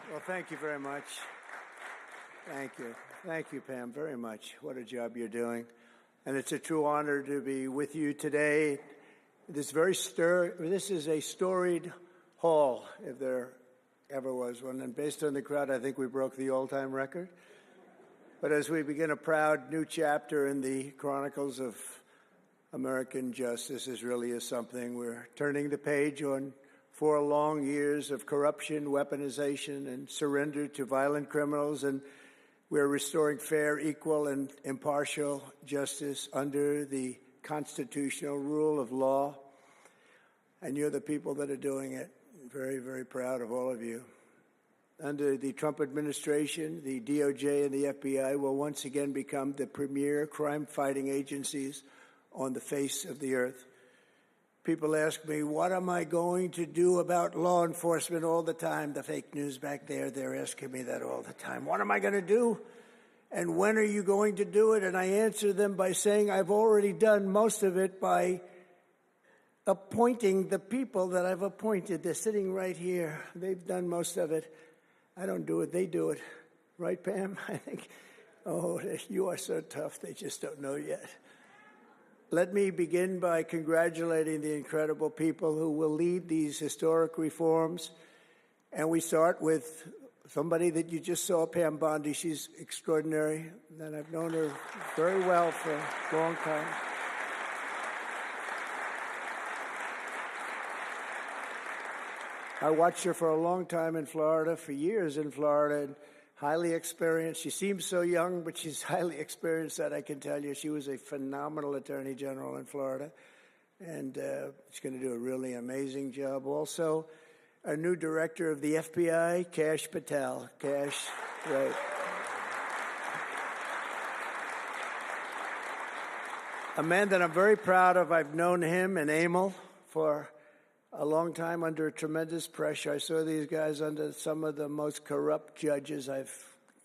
Well, thank you very much. Thank you. Thank you, Pam, very much. What a job you're doing. And it's a true honor to be with you today. This is a storied hall, if there ever was one. And based on the crowd, I think we broke the all-time record. But as we begin a proud new chapter in the chronicles of American justice, this really is something. We're turning the page on 4 long years of corruption, weaponization, and surrender to violent criminals, and we're restoring fair, equal, and impartial justice under the constitutional rule of law. And you're the people that are doing it. Very, very proud of all of you. Under the Trump administration, the DOJ and the FBI will once again become the premier crime-fighting agencies on the face of the earth. People ask me, what am I going to do about law enforcement all the time? The fake news back there, they're asking me that all the time. What am I going to do? And when are you going to do it? And I answer them by saying I've already done most of it by appointing the people that I've appointed. They're sitting right here. They've done most of it. I don't do it. They do it. Right, Pam? I think, oh, you are so tough. They just don't know yet. Let me begin by congratulating the incredible people who will lead these historic reforms. And we start with somebody that you just saw, Pam Bondi. She's extraordinary, and I've known her very well for a long time. I watched her for a long time in Florida, for years in Florida, and highly experienced. She seems so young, but she's highly experienced, that I can tell you. She was a phenomenal attorney general in Florida, and she's going to do a really amazing job. Also, a new director of the FBI, Kash Patel. Kash, right. A man that I'm very proud of. I've known him and Emil for a long time under tremendous pressure. I saw these guys under some of the most corrupt judges.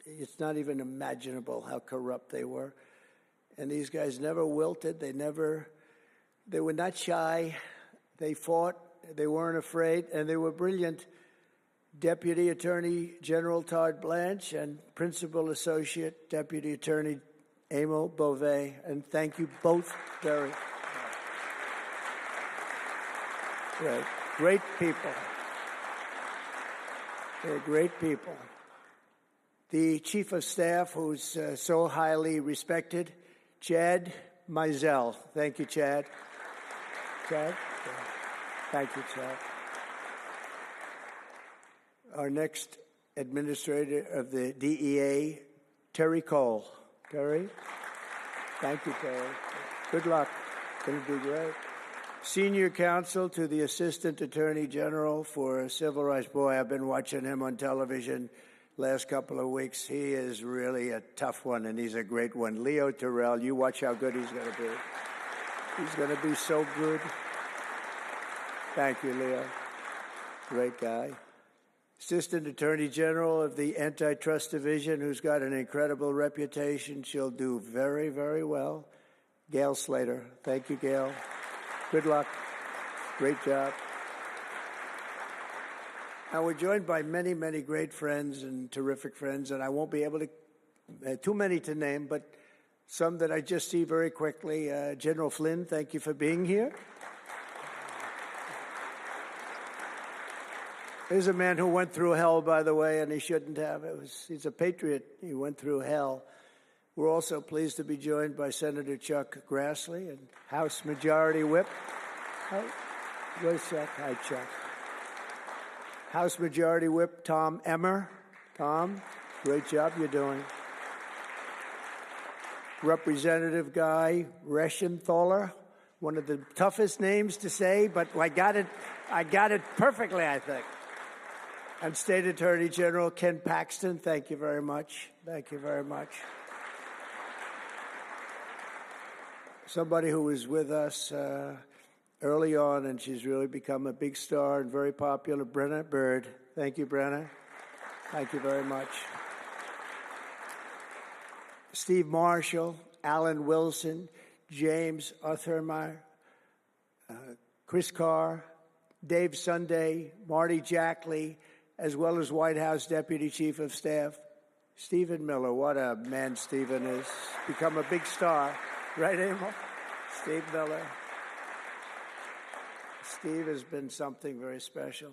It's not even imaginable how corrupt they were. And these guys never wilted. They were not shy. They fought. They weren't afraid, and they were brilliant. Deputy Attorney General Todd Blanche and Principal Associate Deputy Attorney Emil Beauvais. And thank you both very much. Right. Great people. They're great people. The Chief of Staff, who's so highly respected, Chad Mizell. Thank you, Chad. Chad? Yeah. Thank you, Chad. Our next administrator of the DEA, Terry Cole. Terry? Thank you, Terry. Good luck. It's going to be great. Senior counsel to the Assistant Attorney General for Civil Rights. Boy, I've been watching him on television last couple of weeks. He is really a tough one, and he's a great one. Leo Terrell, you watch how good he's going to be. He's going to be so good. Thank you, Leo. Great guy. Assistant Attorney General of the Antitrust Division, who's got an incredible reputation. She'll do very, very well. Gail Slater. Thank you, Gail. Good luck. Great job. Now, we're joined by many, many great friends and terrific friends, and I won't be able to, too many to name, but some that I just see very quickly. General Flynn, thank you for being here. Here's a man who went through hell, by the way, and he shouldn't have. He's a patriot. He went through hell. We're also pleased to be joined by Senator Chuck Grassley and House Majority Whip. Where's Chuck? Hi, Chuck. House Majority Whip Tom Emmer. Tom, great job you're doing. Representative Guy Reschenthaler, one of the toughest names to say, but I got it perfectly, I think. And State Attorney General Ken Paxton, thank you very much. Thank you very much. Somebody who was with us early on, and she's really become a big star and very popular, Brenna Bird. Thank you, Brenna. Thank you very much. Steve Marshall, Alan Wilson, James Othermeyer, Chris Carr, Dave Sunday, Marty Jackley, as well as White House Deputy Chief of Staff, Stephen Miller. What a man Stephen is. Become a big star. Right, Emil? Steve Miller. Steve has been something very special.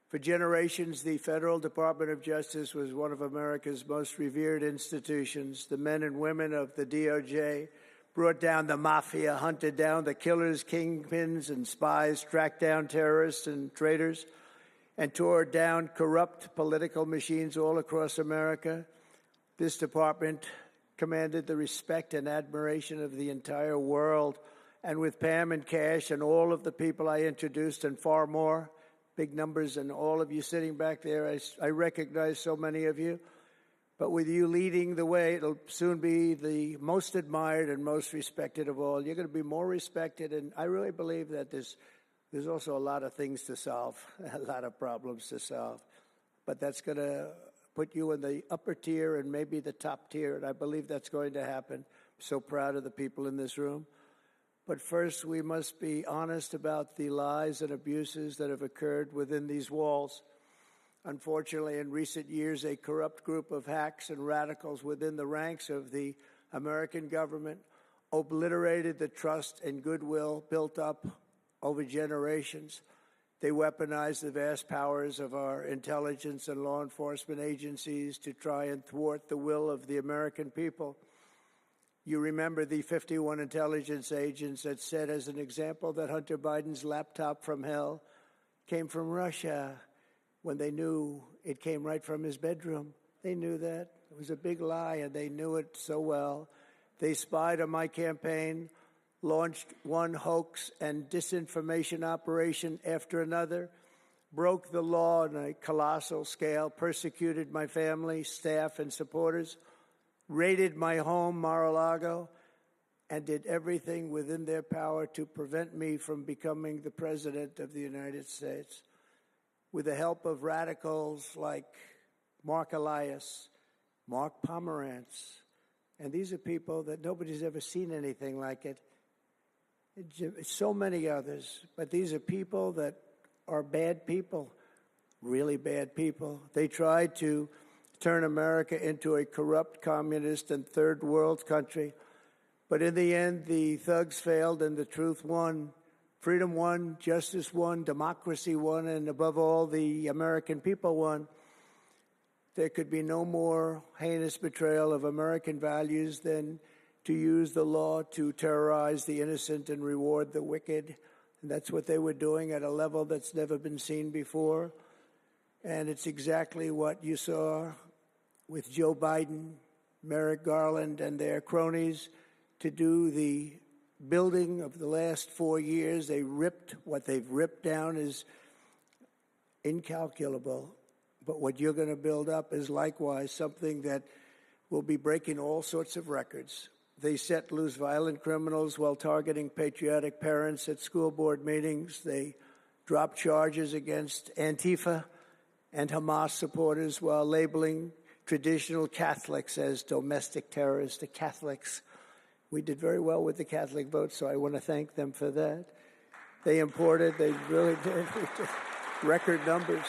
For generations, the Federal Department of Justice was one of America's most revered institutions. The men and women of the DOJ brought down the mafia, hunted down the killers, kingpins, and spies, tracked down terrorists and traitors, and tore down corrupt political machines all across America. This department commanded the respect and admiration of the entire world. And with Pam and Cash and all of the people I introduced and far more, big numbers, and all of you sitting back there, I recognize so many of you. But with you leading the way, it'll soon be the most admired and most respected of all. You're going to be more respected, and I really believe that there's also a lot of things to solve, a lot of problems to solve. But that's going to put you in the upper tier and maybe the top tier, and I believe that's going to happen. I'm so proud of the people in this room. But first, we must be honest about the lies and abuses that have occurred within these walls. Unfortunately, in recent years, a corrupt group of hacks and radicals within the ranks of the American government obliterated the trust and goodwill built up over generations. They weaponized the vast powers of our intelligence and law enforcement agencies to try and thwart the will of the American people. You remember the 51 intelligence agents that said, as an example, that Hunter Biden's laptop from hell came from Russia when they knew it came right from his bedroom. They knew that. It was a big lie, and they knew it so well. They spied on my campaign, launched one hoax and disinformation operation after another, broke the law on a colossal scale, persecuted my family, staff, and supporters, raided my home, Mar-a-Lago, and did everything within their power to prevent me from becoming the President of the United States. With the help of radicals like Mark Elias, Mark Pomerantz, and these are people that nobody's ever seen anything like it. So many others, but these are people that are bad people, really bad people. They tried to turn America into a corrupt, communist, and third world country. But in the end, the thugs failed and the truth won. Freedom won, justice won, democracy won, and above all, the American people won. There could be no more heinous betrayal of American values than to use the law to terrorize the innocent and reward the wicked. And that's what they were doing at a level that's never been seen before. And it's exactly what you saw with Joe Biden, Merrick Garland, and their cronies to do the building of the last 4 years. What they've ripped down is incalculable. But what you're going to build up is likewise something that will be breaking all sorts of records. They set loose violent criminals while targeting patriotic parents at school board meetings. They dropped charges against Antifa and Hamas supporters while labeling traditional Catholics as domestic terrorists. The Catholics, we did very well with the Catholic vote, so I want to thank them for that. They really did record numbers.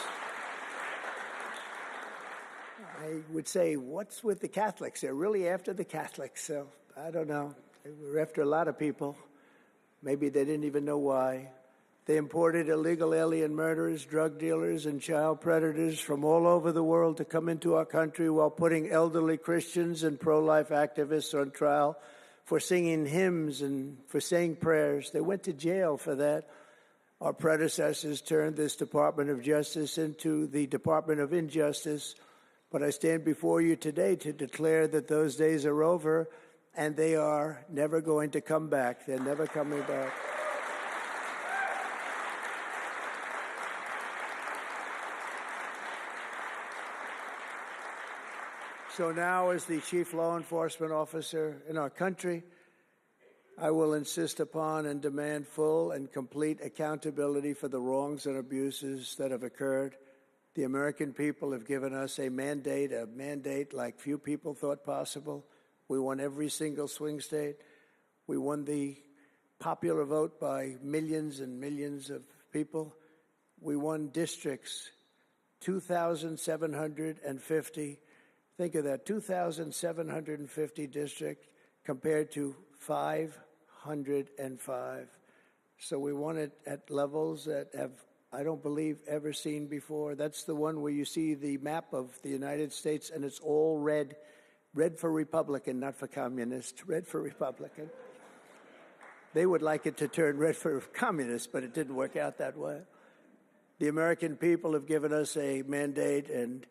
I would say, what's with the Catholics? They're really after the Catholics, so I don't know. They were after a lot of people. Maybe they didn't even know why. They imported illegal alien murderers, drug dealers, and child predators from all over the world to come into our country while putting elderly Christians and pro-life activists on trial for singing hymns and for saying prayers. They went to jail for that. Our predecessors turned this Department of Justice into the Department of Injustice. But I stand before you today to declare that those days are over, and they are never going to come back. They're never coming back. So now, as the chief law enforcement officer in our country, I will insist upon and demand full and complete accountability for the wrongs and abuses that have occurred. The American people have given us a mandate like few people thought possible. We won every single swing state. We won the popular vote by millions and millions of people. We won districts 2,750. Think of that, 2,750 districts compared to 505. So we want it at levels that have, I don't believe, ever seen before. That's the one where you see the map of the United States, and it's all red. Red for Republican, not for communist. Red for Republican. They would like it to turn red for communist, but it didn't work out that way. The American people have given us a mandate and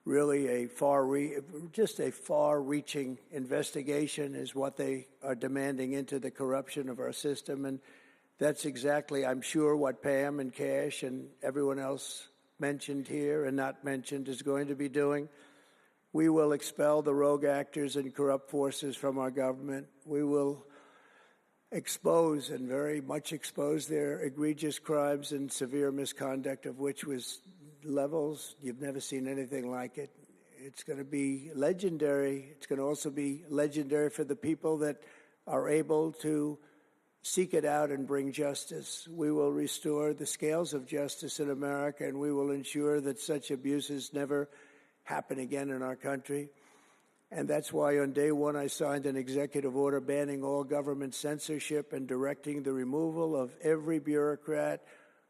really a far-reaching investigation is what they are demanding into the corruption of our system. And that's exactly, I'm sure, what Pam and Cash and everyone else mentioned here and not mentioned is going to be doing. We will expel the rogue actors and corrupt forces from our government. We will expose and very much expose their egregious crimes and severe misconduct, of which was levels you've never seen anything like it. It's going to be legendary. It's going to also be legendary for the people that are able to seek it out and bring justice. We will restore the scales of justice in America, and we will ensure that such abuses never happen again in our country. And that's why on day one I signed an executive order banning all government censorship and directing the removal of every bureaucrat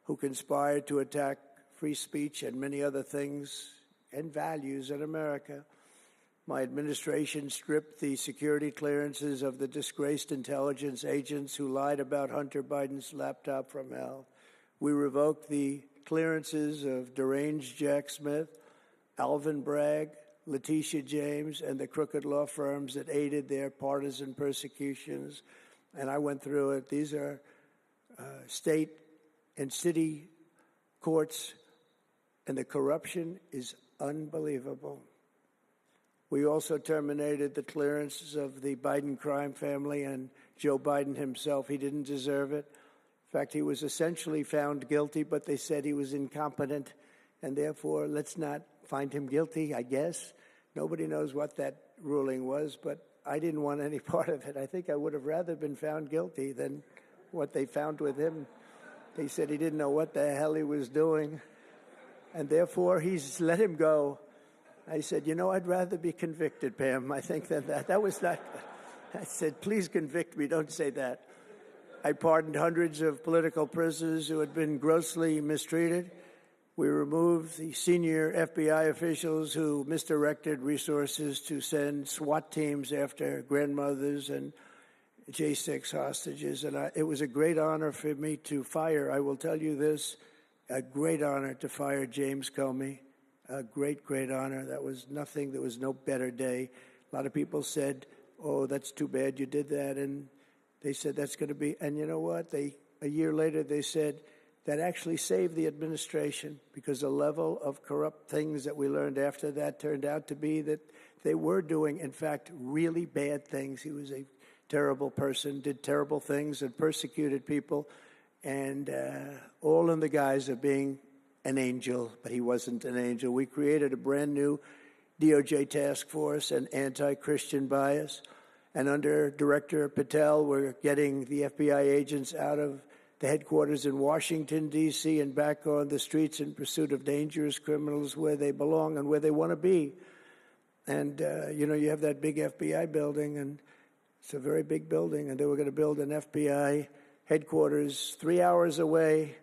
who conspired to attack free speech and many other things and values in America. My administration stripped the security clearances of the disgraced intelligence agents who lied about Hunter Biden's laptop from hell. We revoked the clearances of deranged Jack Smith, Alvin Bragg, Letitia James, and the crooked law firms that aided their partisan persecutions. And I went through it. These are state and city courts, and the corruption is unbelievable. We also terminated the clearances of the Biden crime family and Joe Biden himself. He didn't deserve it. In fact, he was essentially found guilty, but they said he was incompetent, and therefore let's not find him guilty, I guess. Nobody knows what that ruling was, but I didn't want any part of it. I think I would have rather been found guilty than what they found with him. They said he didn't know what the hell he was doing, and therefore he's let him go. I said, you know, I'd rather be convicted, Pam. I think that was not. I said, please convict me. Don't say that. I pardoned hundreds of political prisoners who had been grossly mistreated. We removed the senior FBI officials who misdirected resources to send SWAT teams after grandmothers and J6 hostages. And it was a great honor for me to fire, I will tell you this, a great honor to fire James Comey. A great, great honor. That was nothing. There was no better day. A lot of people said, oh, that's too bad you did that. And they said that's going to be, and you know what? A year later, they said, that actually saved the administration, because the level of corrupt things that we learned after that turned out to be that they were doing, in fact, really bad things. He was a terrible person, did terrible things, and persecuted people, and all in the guise of being an angel, but he wasn't an angel. We created a brand new DOJ task force and anti-Christian bias, and under Director Patel, we're getting the FBI agents out of the headquarters in Washington, D.C., and back on the streets in pursuit of dangerous criminals where they belong and where they want to be. And, you know, you have that big FBI building, and it's a very big building, and they were going to build an FBI headquarters 3 hours away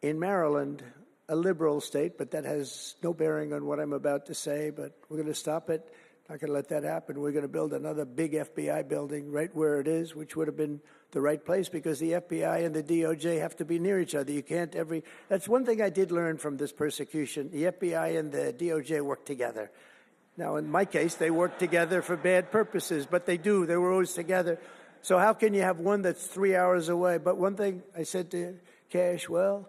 in Maryland, a liberal state, but that has no bearing on what I'm about to say, but we're going to stop it. Not going to let that happen. We're going to build another big FBI building right where it is, which would have been the right place, because the FBI and the DOJ have to be near each other. You can't that's one thing I did learn from this persecution. The FBI and the DOJ work together. Now, in my case, they work together for bad purposes, but they do. They were always together. So how can you have one that's 3 hours away? But one thing I said to Cash, well,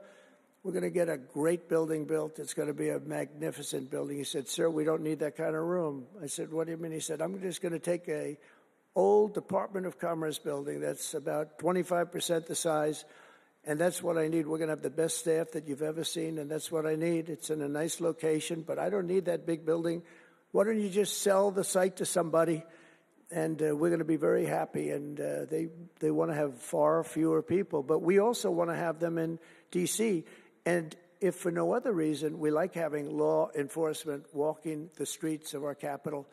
we're going to get a great building built. It's going to be a magnificent building. He said, sir, we don't need that kind of room. I said, what do you mean? He said, I'm just going to take a old Department of Commerce building that's about 25% the size, and that's what I need. We're going to have the best staff that you've ever seen, and that's what I need. It's in a nice location, but I don't need that big building. Why don't you just sell the site to somebody, and we're going to be very happy. And they want to have far fewer people, but we also want to have them in D.C., and if for no other reason, we like having law enforcement walking the streets of our capital,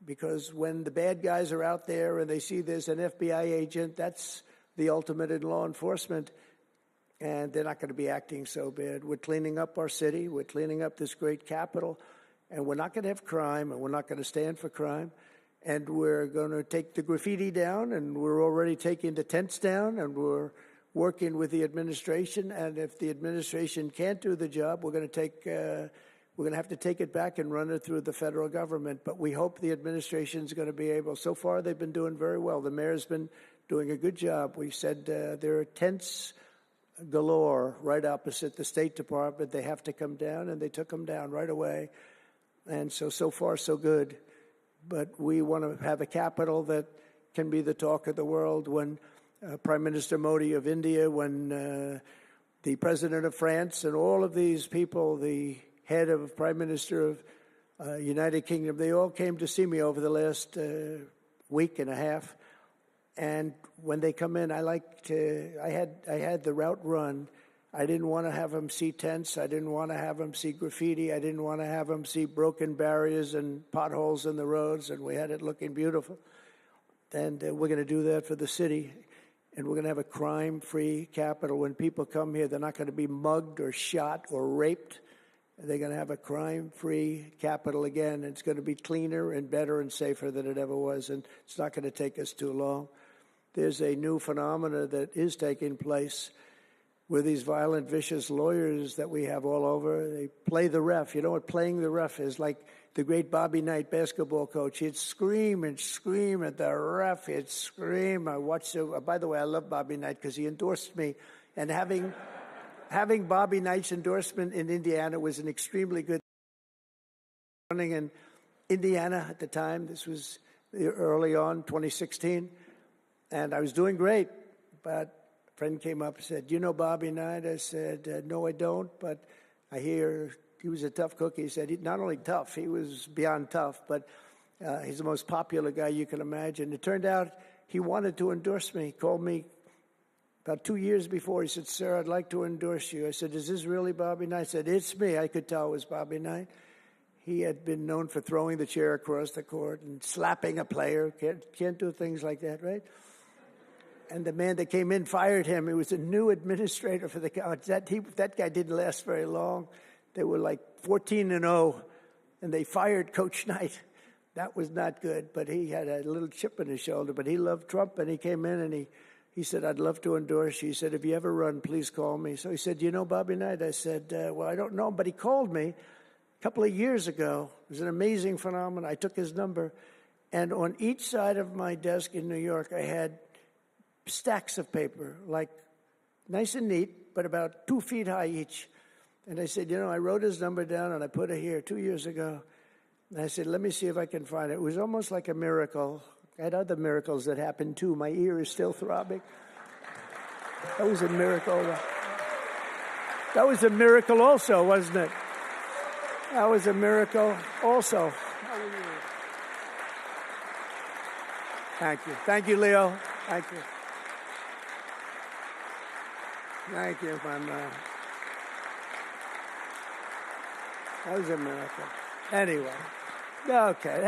because when the bad guys are out there and they see there's an FBI agent, that's the ultimate in law enforcement, and they're not going to be acting so bad. We're cleaning up our city. We're cleaning up this great capital, and we're not going to have crime, and we're not going to stand for crime, and we're going to take the graffiti down, and we're already taking the tents down, and we're working with the administration, and if the administration can't do the job, we're going to have to take it back and run it through the federal government. But we hope the administration is going to be able. So far, they've been doing very well. The mayor's been doing a good job. We said there are tents galore right opposite the State Department. They have to come down, and they took them down right away. And so far, so good. But we want to have a capital that can be the talk of the world. When Prime Minister Modi of India, when the President of France, and all of these people, the head of Prime Minister of United Kingdom, they all came to see me over the last week and a half. And when they come in, I had the route run. I didn't want to have them see tents. I didn't want to have them see graffiti. I didn't want to have them see broken barriers and potholes in the roads, and we had it looking beautiful. And we're going to do that for the city, and we're going to have a crime-free capital. When people come here, they're not going to be mugged or shot or raped. They're going to have a crime-free capital again. It's going to be cleaner and better and safer than it ever was, and it's not going to take us too long. There's a new phenomena that is taking place where these violent, vicious lawyers that we have all over, they play the ref. You know what playing the ref is? Like the great Bobby Knight basketball coach. He'd scream and scream at the ref. He'd scream. I watched it. By the way, I love Bobby Knight because he endorsed me. And having Bobby Knight's endorsement in Indiana was an extremely good thing. Running in Indiana at the time. This was early on, 2016. And I was doing great, but a friend came up and said, "You know Bobby Knight?" I said, "No, I don't, but I hear he was a tough cookie." He said, "Not only tough, he was beyond tough, but he's the most popular guy you can imagine." It turned out he wanted to endorse me. He called me about 2 years before. He said, "Sir, I'd like to endorse you." I said, "Is this really Bobby Knight?" I said, "It's me." I could tell it was Bobby Knight. He had been known for throwing the chair across the court and slapping a player. Can't do things like that, right? And the man that came in fired him. He was a new administrator for the college. That guy didn't last very long. They were like 14-0, and they fired Coach Knight. That was not good, but he had a little chip in his shoulder. But he loved Trump, and he came in, and he said, "I'd love to endorse you." He said, "If you ever run, please call me." So he said, "You know Bobby Knight?" I said, "Well, I don't know him," but he called me a couple of years ago. It was an amazing phenomenon. I took his number, and on each side of my desk in New York, I had stacks of paper, like nice and neat, but about 2 feet high each. And I said, I wrote his number down and I put it here 2 years ago. And I said, let me see if I can find it. It was almost like a miracle. I had other miracles that happened too. My ear is still throbbing. That was a miracle. That was a miracle also, wasn't it? That was a miracle also. Thank you. Thank you, Leo. Thank you. Thank you, my man. That was a miracle. Anyway, okay,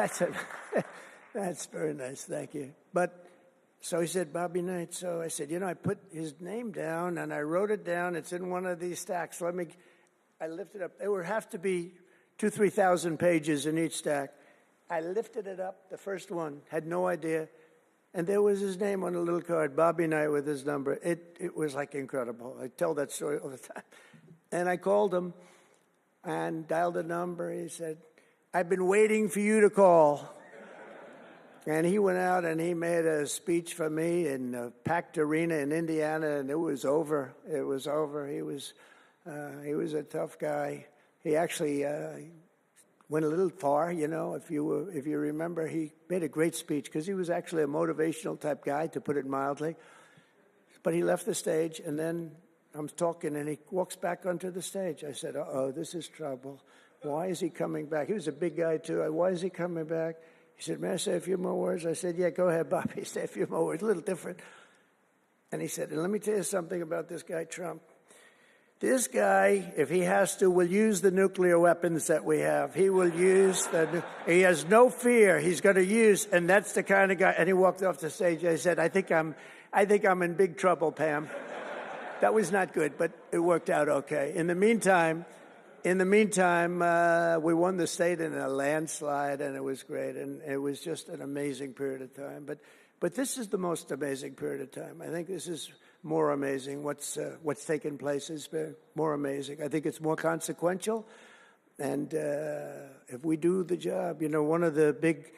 that's very nice. Thank you. But so he said, Bobby Knight. So I said, I put his name down and I wrote it down. It's in one of these stacks. I lifted up. There would have to be 2,000-3,000 pages in each stack. I lifted it up, the first one, had no idea. And there was his name on a little card, Bobby Knight with his number. It was like incredible. I tell that story all the time. And I called him and dialed the number. He said, I've been waiting for you to call. And he went out and he made a speech for me in a packed arena in Indiana, and it was over. It was over. He was a tough guy. He actually went a little far, if you remember. He made a great speech because he was actually a motivational type guy, to put it mildly. But he left the stage, and then I'm talking, and he walks back onto the stage. I said, uh-oh, this is trouble. Why is he coming back? He was a big guy, too. Why is he coming back? He said, may I say a few more words? I said, yeah, go ahead, Bobby. Say a few more words, a little different. And he said, and let me tell you something about this guy, Trump. This guy, if he has to, will use the nuclear weapons that we have. He will use he has no fear. He's going to use, and that's the kind of guy. And he walked off the stage. I said, I think I'm in big trouble, Pam. That was not good, but it worked out okay. In the meantime, we won the state in a landslide, and it was great. And it was just an amazing period of time. But this is the most amazing period of time. I think this is more amazing. What's taken place is more amazing. I think it's more consequential. And if we do the job, one of the big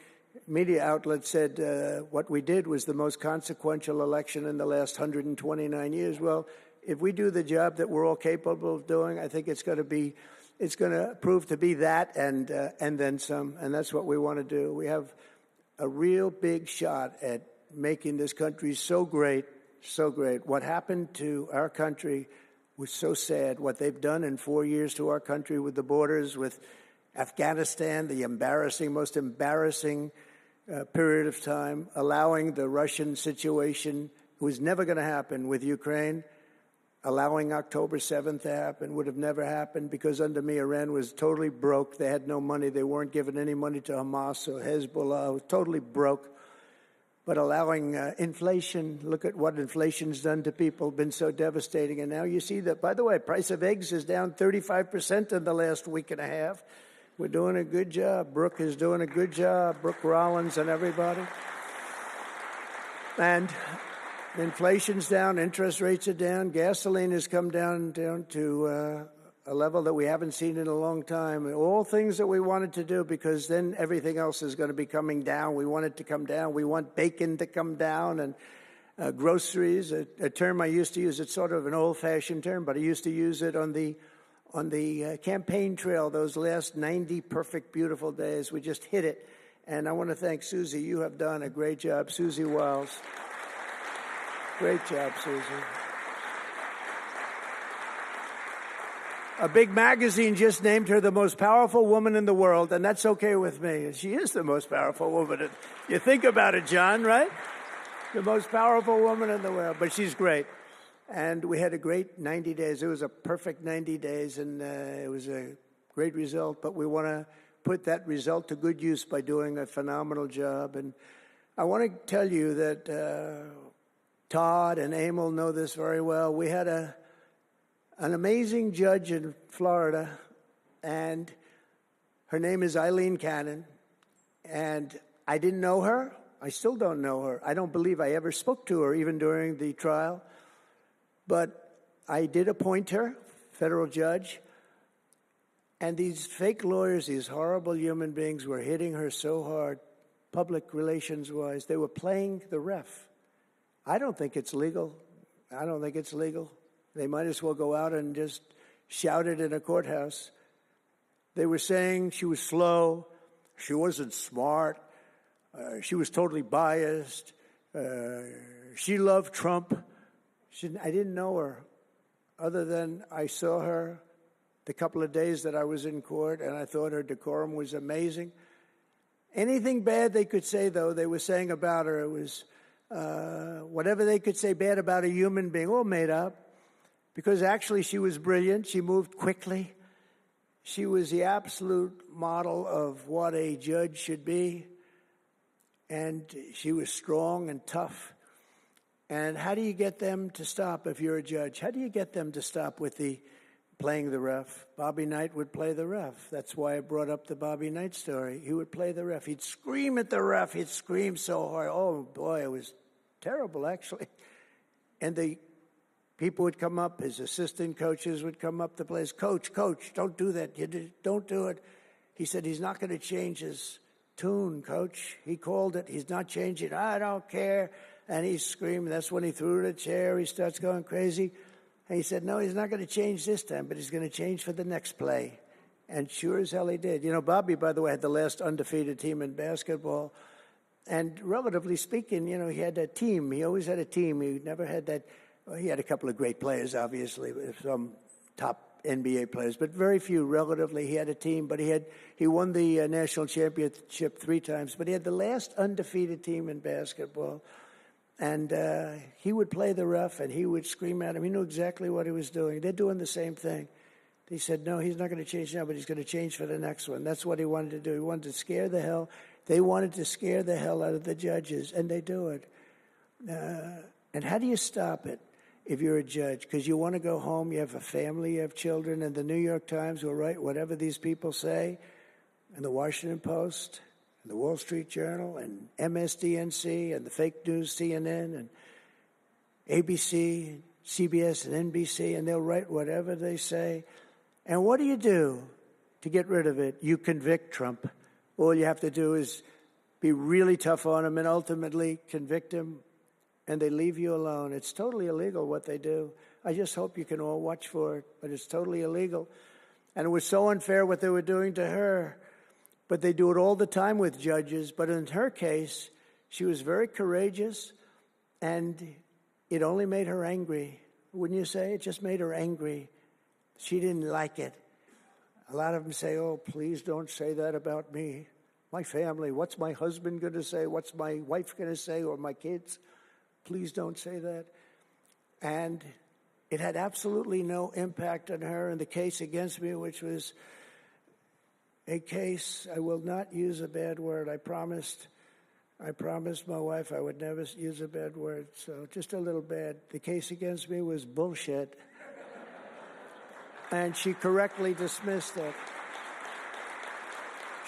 media outlets said what we did was the most consequential election in the last 129 years. Well, if we do the job that we're all capable of doing, I think it's going to prove to be that and then some. And that's what we want to do. We have a real big shot at making this country so great, so great. What happened to our country was so sad. What they've done in 4 years to our country with the borders, with Afghanistan, the most embarrassing period of time, allowing the Russian situation, was never going to happen, with Ukraine, allowing October 7th to happen, would have never happened, because under me, Iran was totally broke. They had no money. They weren't giving any money to Hamas or Hezbollah. It was totally broke. But allowing inflation, look at what inflation's done to people, been so devastating. And now you see that, by the way, price of eggs is down 35% in the last week and a half. We're doing a good job. Brooke is doing a good job. Brooke Rollins and everybody. And inflation's down, interest rates are down, gasoline has come down to a level that we haven't seen in a long time. All things that we wanted to do, because then everything else is going to be coming down. We want it to come down. We want bacon to come down, and groceries, a term I used to use. It's sort of an old-fashioned term, but I used to use it on the campaign trail, those last 90 perfect, beautiful days. We just hit it. And I want to thank Susie. You have done a great job. Susie Wiles. Great job, Susie. A big magazine just named her the most powerful woman in the world, and that's okay with me. She is the most powerful woman. You think about it, John, right? The most powerful woman in the world, but she's great. And we had a great 90 days. It was a perfect 90 days, and it was a great result. But we want to put that result to good use by doing a phenomenal job. And I want to tell you that Todd and Emil know this very well. We had an amazing judge in Florida, and her name is Eileen Cannon. And I didn't know her. I still don't know her. I don't believe I ever spoke to her, even during the trial. But I did appoint her, federal judge. And these fake lawyers, these horrible human beings, were hitting her so hard, public relations-wise. They were playing the ref. I don't think it's legal. I don't think it's legal. They might as well go out and just shout it in a courthouse. They were saying she was slow, she wasn't smart, she was totally biased, she loved Trump. I didn't know her, other than I saw her the couple of days that I was in court, and I thought her decorum was amazing. Anything bad they could say, though, they were saying about her, it was whatever they could say bad about a human being, all made up. Because actually she was brilliant. She moved quickly. She was the absolute model of what a judge should be. And she was strong and tough. And how do you get them to stop if you're a judge? How do you get them to stop with the playing the ref? Bobby Knight would play the ref. That's why I brought up the Bobby Knight story. He would play the ref. He'd scream at the ref. He'd scream so hard. Oh, boy, it was terrible, actually. And the people would come up, his assistant coaches would come up to the place. Coach, don't do that. Don't do it. He said, he's not going to change his tune, Coach. He called it. He's not changing. I don't care. And he's screaming. That's when he threw the chair. He starts going crazy. And he said, no, he's not going to change this time, but he's going to change for the next play. And sure as hell he did. You know, Bobby, by the way, had the last undefeated team in basketball. And relatively speaking, you know, he had a team. He always had a team. He never had that. Well, he had a couple of great players, obviously, some top NBA players, but very few relatively. He had a team, but he won the national championship 3 times. But he had the last undefeated team in basketball. And he would play the ref, and he would scream at him. He knew exactly what he was doing. They're doing the same thing. He said, no, he's not going to change now, but he's going to change for the next one. That's what he wanted to do. He wanted to scare the hell. They wanted to scare the hell out of the judges, and they do it. And how do you stop it if you're a judge? Because you want to go home, you have a family, you have children, and the New York Times will write whatever these people say, and the Washington Post, and the Wall Street Journal, and MSDNC, and the fake news CNN, and ABC, CBS, and NBC, and they'll write whatever they say. And what do you do to get rid of it? You convict Trump. All you have to do is be really tough on him and ultimately convict him, and they leave you alone. It's totally illegal what they do. I just hope you can all watch for it, but it's totally illegal. And it was so unfair what they were doing to her. But they do it all the time with judges. But in her case, she was very courageous, and it only made her angry. Wouldn't you say? It just made her angry. She didn't like it. A lot of them say, oh, please don't say that about me. My family, what's my husband going to say? What's my wife going to say, or my kids? Please don't say that. And it had absolutely no impact on her in the case against me, which was a case, I will not use a bad word. I promised my wife I would never use a bad word, so just a little bad. The case against me was bullshit. And she correctly dismissed it.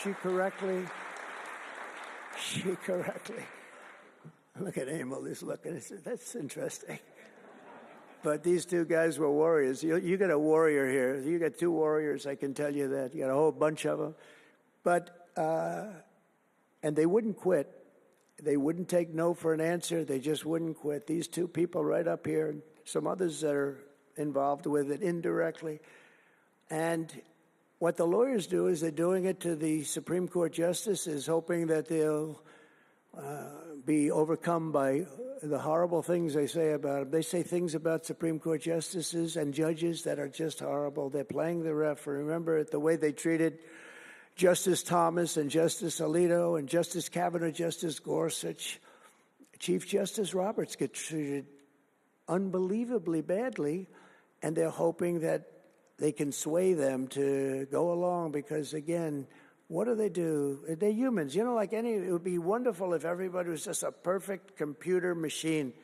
She correctly. Look at Emil, he's looking. That's interesting. But these two guys were warriors. You got a warrior here. You got two warriors, I can tell you that. You got a whole bunch of them. But, and they wouldn't quit. They wouldn't take no for an answer. They just wouldn't quit. These two people right up here, and some others that are involved with it indirectly. And what the lawyers do is they're doing it to the Supreme Court justices, hoping that they'll be overcome by the horrible things they say about them. They say things about Supreme Court justices and judges that are just horrible. They're playing the ref. Remember the way they treated Justice Thomas and Justice Alito and Justice Kavanaugh, Justice Gorsuch. Chief Justice Roberts get treated unbelievably badly, and they're hoping that they can sway them to go along because, again, what do? They're humans. You know, it would be wonderful if everybody was just a perfect computer machine.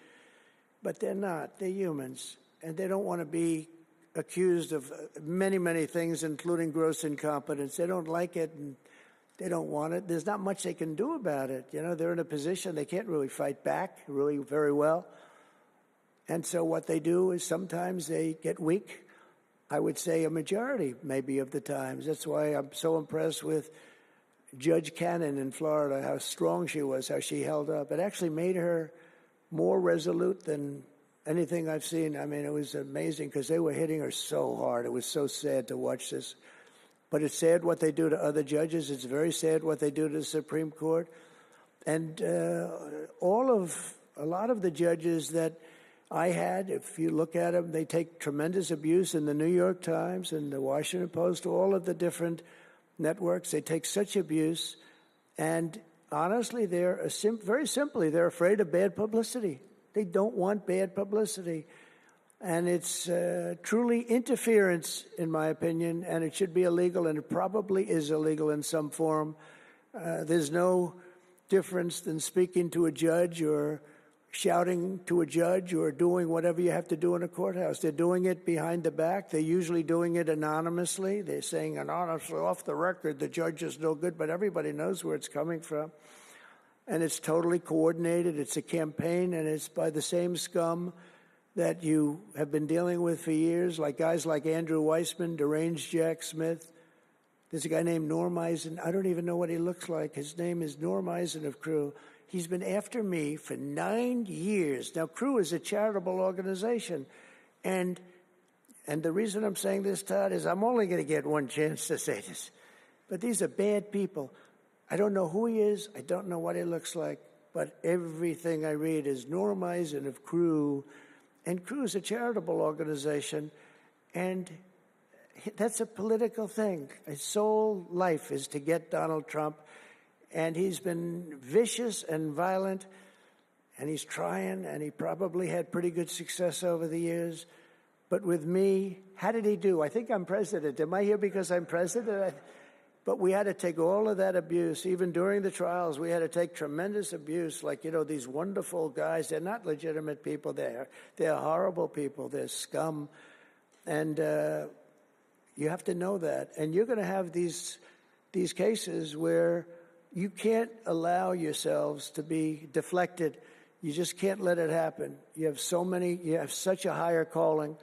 But they're not. They're humans. And they don't want to be accused of many, many things, including gross incompetence. They don't like it, and they don't want it. There's not much they can do about it. You know, they're in a position they can't really fight back really very well. And so what they do is sometimes they get weak. I would say a majority, maybe, of the times. That's why I'm so impressed with Judge Cannon in Florida, how strong she was, how she held up. It actually made her more resolute than anything I've seen. I mean, it was amazing because they were hitting her so hard. It was so sad to watch this. But it's sad what they do to other judges. It's very sad what they do to the Supreme Court. And a lot of the judges that I had, if you look at them, they take tremendous abuse in the New York Times and the Washington Post, all of the different networks. They take such abuse. And honestly, very simply, they're afraid of bad publicity. They don't want bad publicity. And it's truly interference, in my opinion, and it should be illegal, and it probably is illegal in some form. There's no difference than speaking to a judge or shouting to a judge or doing whatever you have to do in a courthouse. They're doing it behind the back. They're usually doing it anonymously. They're saying anonymously, off the record, the judge is no good, but everybody knows where it's coming from. And it's totally coordinated. It's a campaign, and it's by the same scum that you have been dealing with for years, like guys like Andrew Weissman, deranged Jack Smith. There's a guy named Norm Eisen. I don't even know what he looks like. His name is Norm Eisen of Crew. He's been after me for 9 years. Now, Crew is a charitable organization. And the reason I'm saying this, Todd, is I'm only going to get one chance to say this. But these are bad people. I don't know who he is. I don't know what he looks like. But everything I read is Norm Eisen of Crew. And Crew is a charitable organization. And that's a political thing. His sole life is to get Donald Trump. And he's been vicious and violent. and he's trying, and he probably had pretty good success over the years. But with me, how did he do? I think I'm president. Am I here because I'm president? But we had to take all of that abuse. Even during the trials, we had to take tremendous abuse. Like, these wonderful guys, they're not legitimate people. They're horrible people. They're scum. And you have to know that. And you're going to have these cases where you can't allow yourselves to be deflected. You just can't let it happen. You have such a higher calling.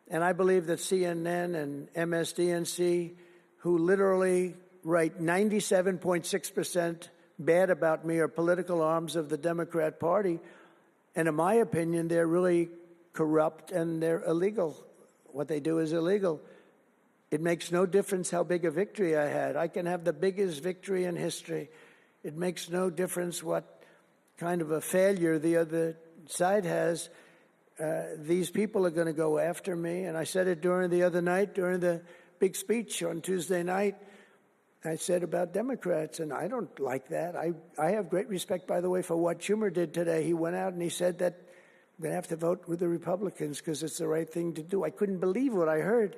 And I believe that CNN and MSDNC, who literally write 97.6% bad about me, are political arms of the Democrat Party. And in my opinion, they're really corrupt and they're illegal. What they do is illegal. It makes no difference how big a victory I had. I can have the biggest victory in history. It makes no difference what kind of a failure the other side has. These people are going to go after me. And I said it during the big speech on Tuesday night. I said about Democrats, and I don't like that. I have great respect, by the way, for what Schumer did today. He went out and he said that I'm going to have to vote with the Republicans because it's the right thing to do. I couldn't believe what I heard.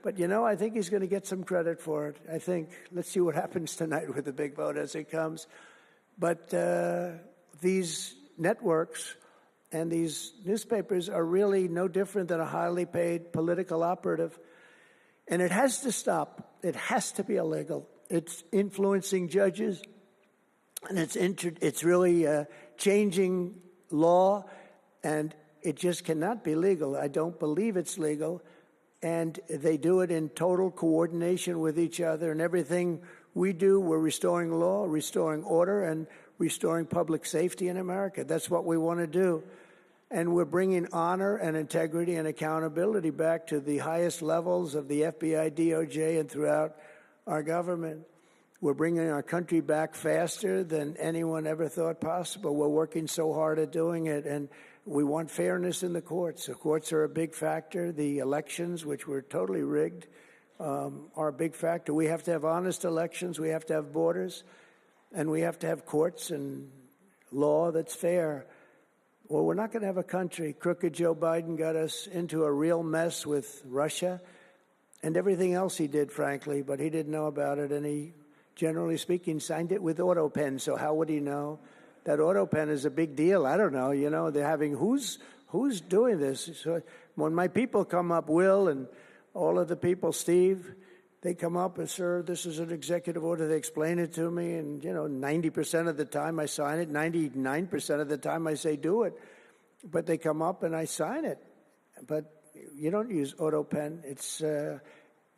But, I think he's going to get some credit for it. I think. Let's see what happens tonight with the big vote as it comes. But these networks and these newspapers are really no different than a highly paid political operative. And it has to stop. It has to be illegal. It's influencing judges, and it's really changing law, and it just cannot be legal. I don't believe it's legal. And they do it in total coordination with each other. And everything we do, we're restoring law, restoring order, and restoring public safety in America. That's what we want to do. And we're bringing honor and integrity and accountability back to the highest levels of the FBI, DOJ, and throughout our government. We're bringing our country back faster than anyone ever thought possible. We're working so hard at doing it, and we want fairness in the courts. The courts are a big factor. The elections, which were totally rigged, are a big factor. We have to have honest elections. We have to have borders, and we have to have courts and law that's fair. Well, we're not going to have a country. Crooked Joe Biden got us into a real mess with Russia and everything else he did, frankly, but he didn't know about it, and he, generally speaking, signed it with AutoPen, so how would he know? That AutoPen is a big deal. I don't know, they're having, who's doing this? So when my people come up, Will and all of the people, Steve, they come up and, sir, this is an executive order. They explain it to me, and, 90% of the time I sign it. 99% of the time I say do it. But they come up and I sign it. But you don't use AutoPen. It's,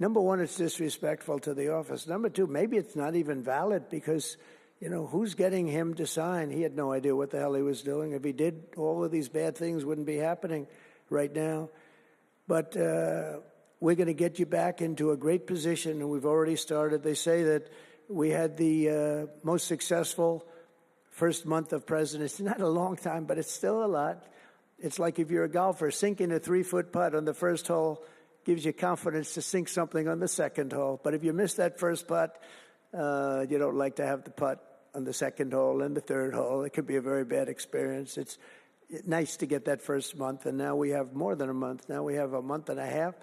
number one, it's disrespectful to the office. Number two, maybe it's not even valid because, who's getting him to sign? He had no idea what the hell he was doing. If he did, all of these bad things wouldn't be happening right now. But we're going to get you back into a great position, and we've already started. They say that we had the most successful first month of presidency. Not a long time, but it's still a lot. It's like if you're a golfer, sinking a 3-foot putt on the first hole gives you confidence to sink something on the second hole. But if you miss that first putt, you don't like to have the putt on the second hole and the third hole. It could be a very bad experience. It's nice to get that first month, and now we have more than a month. Now we have a month and a half.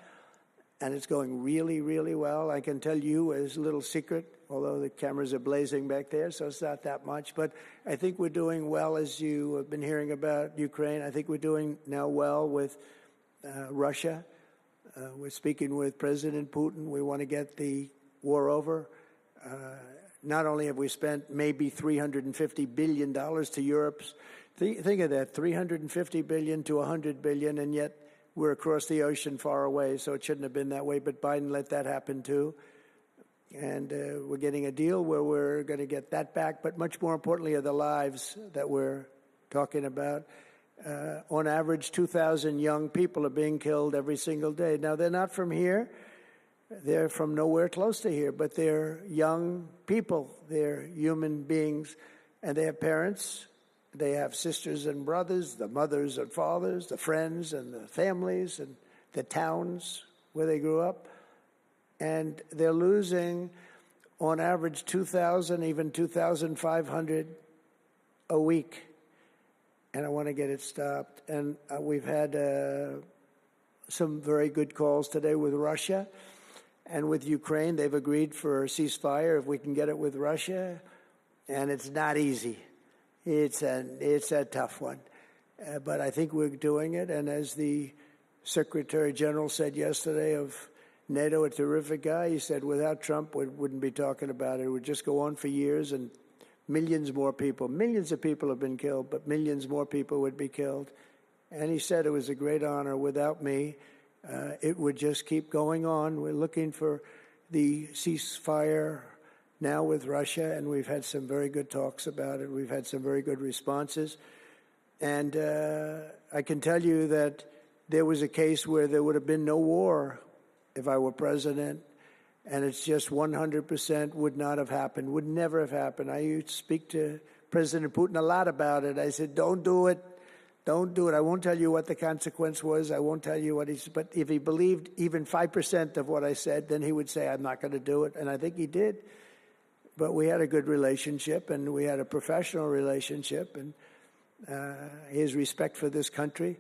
And it's going really, really well. I can tell you as a little secret, although the cameras are blazing back there, so it's not that much. But I think we're doing well, as you have been hearing about Ukraine. I think we're doing now well with Russia. We're speaking with President Putin. We want to get the war over. Not only have we spent maybe $350 billion to Europe's, think of that, $350 billion to $100 billion, and yet we're across the ocean far away, so it shouldn't have been that way. But Biden let that happen, too. And we're getting a deal where we're going to get that back. But much more importantly are the lives that we're talking about. On average, 2,000 young people are being killed every single day. Now, they're not from here. They're from nowhere close to here. But they're young people. They're human beings. And they have parents. They have sisters and brothers, the mothers and fathers, the friends and the families and the towns where they grew up. And they're losing, on average, 2,000, even 2,500 a week. and I want to get it stopped. And we've had some very good calls today with Russia and with Ukraine. They've agreed for a ceasefire if we can get it with Russia, and it's not easy. It's a tough one, but I think we're doing it. And as the Secretary General said yesterday of NATO, a terrific guy, he said without Trump, we wouldn't be talking about it. It would just go on for years, and millions of people have been killed, but millions more people would be killed. And he said it was a great honor. Without me, it would just keep going on. We're looking for the ceasefire now with Russia, and we've had some very good talks about it. We've had some very good responses. And I can tell you that there was a case where there would have been no war if I were president, and it's just 100% would not have happened, would never have happened. I used to speak to President Putin a lot about it. I said, don't do it. Don't do it. I won't tell you what the consequence was. I won't tell you what but if he believed even 5% of what I said, then he would say, I'm not going to do it. And I think he did. But we had a good relationship, and we had a professional relationship, and his respect for this country.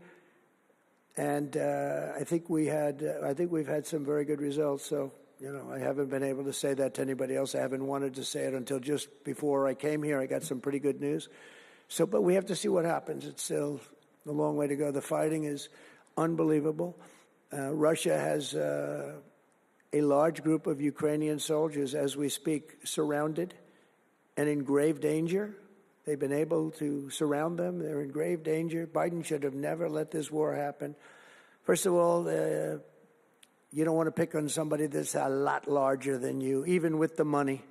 And I think we've had some very good results. So, I haven't been able to say that to anybody else. I haven't wanted to say it until just before I came here. I got some pretty good news. So, but we have to see what happens. It's still a long way to go. The fighting is unbelievable. Russia has a large group of Ukrainian soldiers, as we speak, surrounded and in grave danger. They've been able to surround them. They're in grave danger. Biden should have never let this war happen. First of all, you don't want to pick on somebody that's a lot larger than you, even with the money.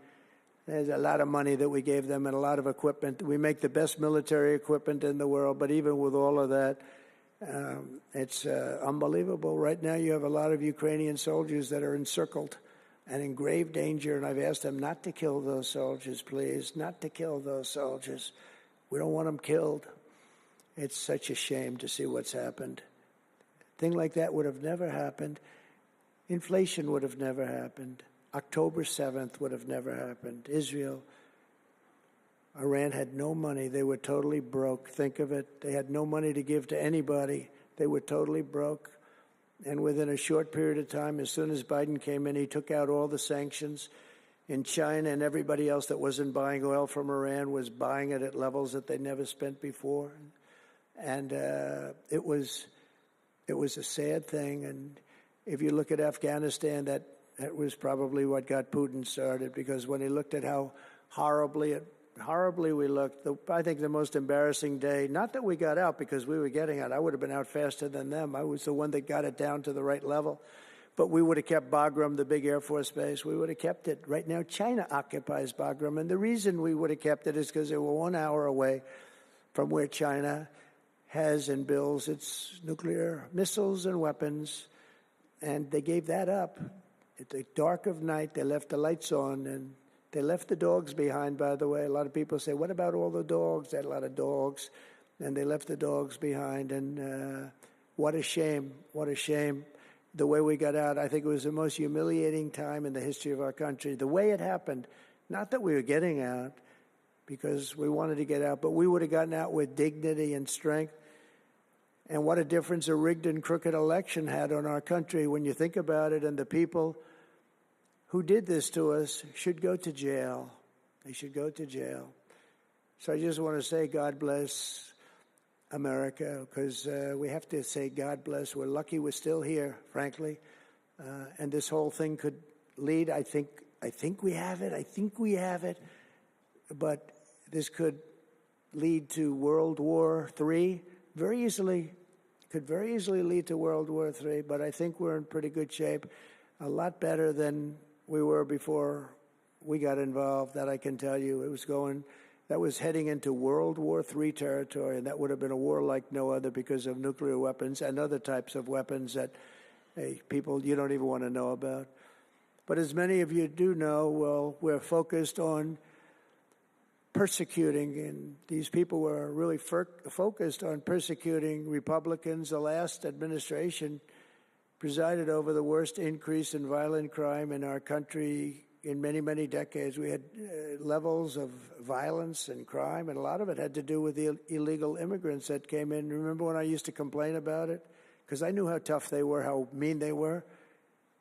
There's a lot of money that we gave them and a lot of equipment. We make the best military equipment in the world, but even with all of that, it's unbelievable. Right now you have a lot of Ukrainian soldiers that are encircled and in grave danger, and I've asked them not to kill those soldiers, please, not to kill those soldiers. We don't want them killed. It's such a shame to see what's happened. A thing like that would have never happened. Inflation would have never happened. October 7th would have never happened. Israel, Iran had no money. They were totally broke. Think of it. They had no money to give to anybody. They were totally broke. And within a short period of time, as soon as Biden came in, he took out all the sanctions. In China and everybody else that wasn't buying oil from Iran was buying it at levels that they never spent before. And it was a sad thing. And if you look at Afghanistan, that was probably what got Putin started, because when he looked at how horribly we looked, I think the most embarrassing day, not that we got out because we were getting out. I would have been out faster than them. I was the one that got it down to the right level. But we would have kept Bagram, the big Air Force base. We would have kept it. Right now, China occupies Bagram. And the reason we would have kept it is because they were 1 hour away from where China has and builds its nuclear missiles and weapons. And they gave that up. At the dark of night, they left the lights on, and they left the dogs behind, by the way. A lot of people say, what about all the dogs? They had a lot of dogs, and they left the dogs behind. And what a shame, what a shame. The way we got out, I think it was the most humiliating time in the history of our country. The way it happened, not that we were getting out because we wanted to get out, but we would have gotten out with dignity and strength. And what a difference a rigged and crooked election had on our country when you think about it. And the people who did this to us should go to jail. They should go to jail. So I just want to say God bless America, because we have to say God bless. We're lucky we're still here, frankly. And this whole thing could lead, I think we have it. But this could lead to World War III very easily. Could very easily lead to World War III, but I think we're in pretty good shape. A lot better than we were before we got involved, that I can tell you. That was heading into World War III territory, and that would have been a war like no other because of nuclear weapons and other types of weapons that people you don't even want to know about. But as many of you do know, well, we're focused on persecuting, and these people were really focused on persecuting Republicans. The last administration presided over the worst increase in violent crime in our country in many, many decades. We had levels of violence and crime, and a lot of it had to do with the illegal immigrants that came in. Remember when I used to complain about it? Because I knew how tough they were, how mean they were.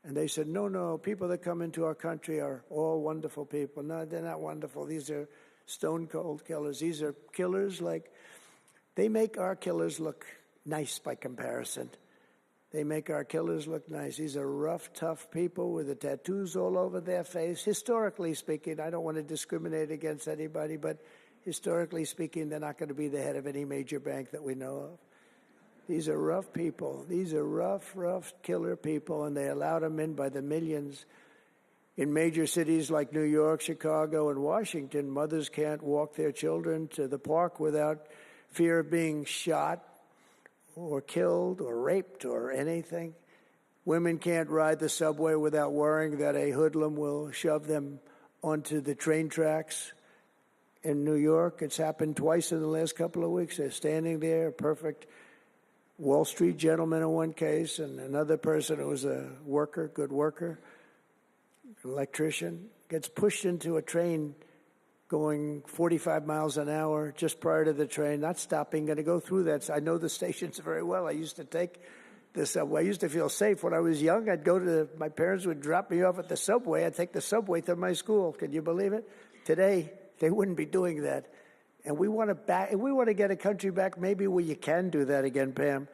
And they said, no, people that come into our country are all wonderful people. No, they're not wonderful. These are stone-cold killers. These are killers they make our killers look nice by comparison. They make our killers look nice. These are rough, tough people with the tattoos all over their face. Historically speaking, I don't want to discriminate against anybody, but historically speaking, they're not going to be the head of any major bank that we know of. These are rough people. These are rough killer people, and they allowed them in by the millions. In major cities like New York, Chicago, and Washington, mothers can't walk their children to the park without fear of being shot or killed or raped or anything. Women can't ride the subway without worrying that a hoodlum will shove them onto the train tracks. In New York, it's happened twice in the last couple of weeks. They're standing there, a perfect Wall Street gentleman in one case, and another person who was a worker, good worker, electrician, gets pushed into a train going 45 miles an hour just prior to the train, not stopping, going to go through that. So I know the stations very well. I used to take the subway. I used to feel safe. When I was young, my parents would drop me off at the subway. I'd take the subway to my school. Can you believe it? Today, they wouldn't be doing that. And we want to get a country back maybe where you can do that again, Pam.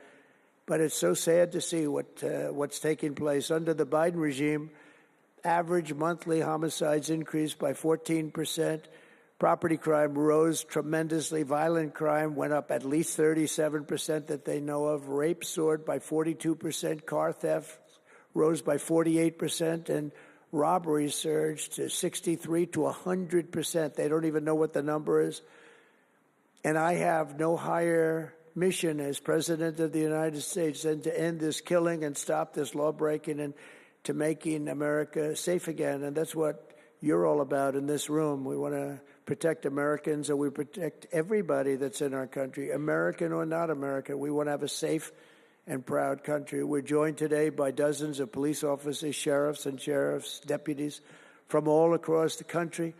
But it's so sad to see what's taking place. Under the Biden regime, average monthly homicides increased by 14%. Property crime rose tremendously. Violent crime went up at least 37% that they know of. Rape soared by 42%. Car theft rose by 48%. And robberies surged to 63 to 100%. They don't even know what the number is. And I have no higher mission as President of the United States than to end this killing and stop this law-breaking and to making America safe again. And that's what you're all about in this room. We want to protect Americans, and we protect everybody that's in our country, American or not American. We want to have a safe and proud country. We're joined today by dozens of police officers, sheriffs and sheriff's deputies from all across the country.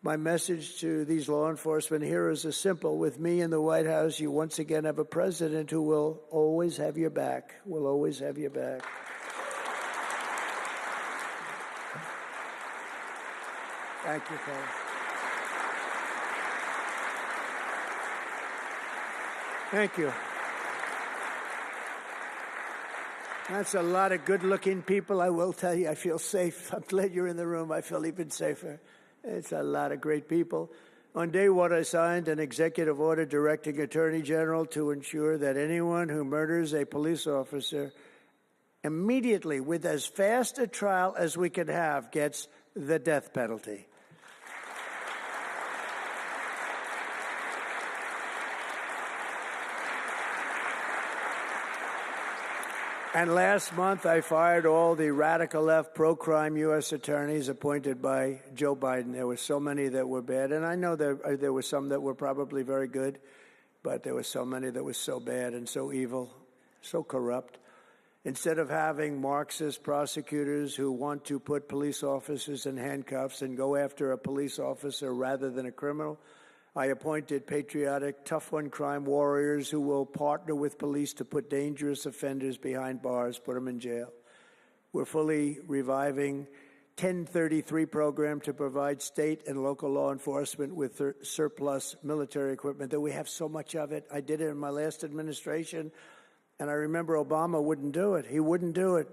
My message to these law enforcement heroes is simple. With me in the White House, you once again have a president who will always have your back, will always have your back. Thank you, Paul. Thank you. That's a lot of good-looking people. I will tell you, I feel safe. I'm glad you're in the room. I feel even safer. It's a lot of great people. On day one, I signed an executive order directing Attorney General to ensure that anyone who murders a police officer immediately, with as fast a trial as we can have, gets the death penalty. And last month, I fired all the radical left pro-crime U.S. attorneys appointed by Joe Biden. There were so many that were bad. And I know there were some that were probably very good, but there were so many that were so bad and so evil, so corrupt. Instead of having Marxist prosecutors who want to put police officers in handcuffs and go after a police officer rather than a criminal, I appointed patriotic, tough-on-crime warriors who will partner with police to put dangerous offenders behind bars, put them in jail. We're fully reviving 1033 program to provide state and local law enforcement with surplus military equipment, that we have so much of it. I did it in my last administration, and I remember Obama wouldn't do it. He wouldn't do it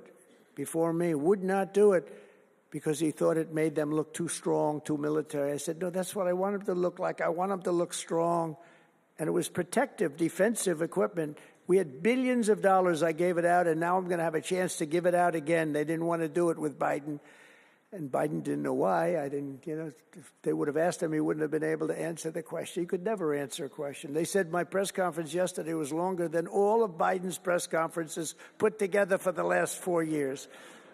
before me, would not do it, because he thought it made them look too strong, too military. I said, no, that's what I want them to look like. I want them to look strong. And it was protective, defensive equipment. We had billions of dollars. I gave it out, and now I'm going to have a chance to give it out again. They didn't want to do it with Biden, and Biden didn't know why. If they would have asked him, he wouldn't have been able to answer the question. He could never answer a question. They said my press conference yesterday was longer than all of Biden's press conferences put together for the last 4 years.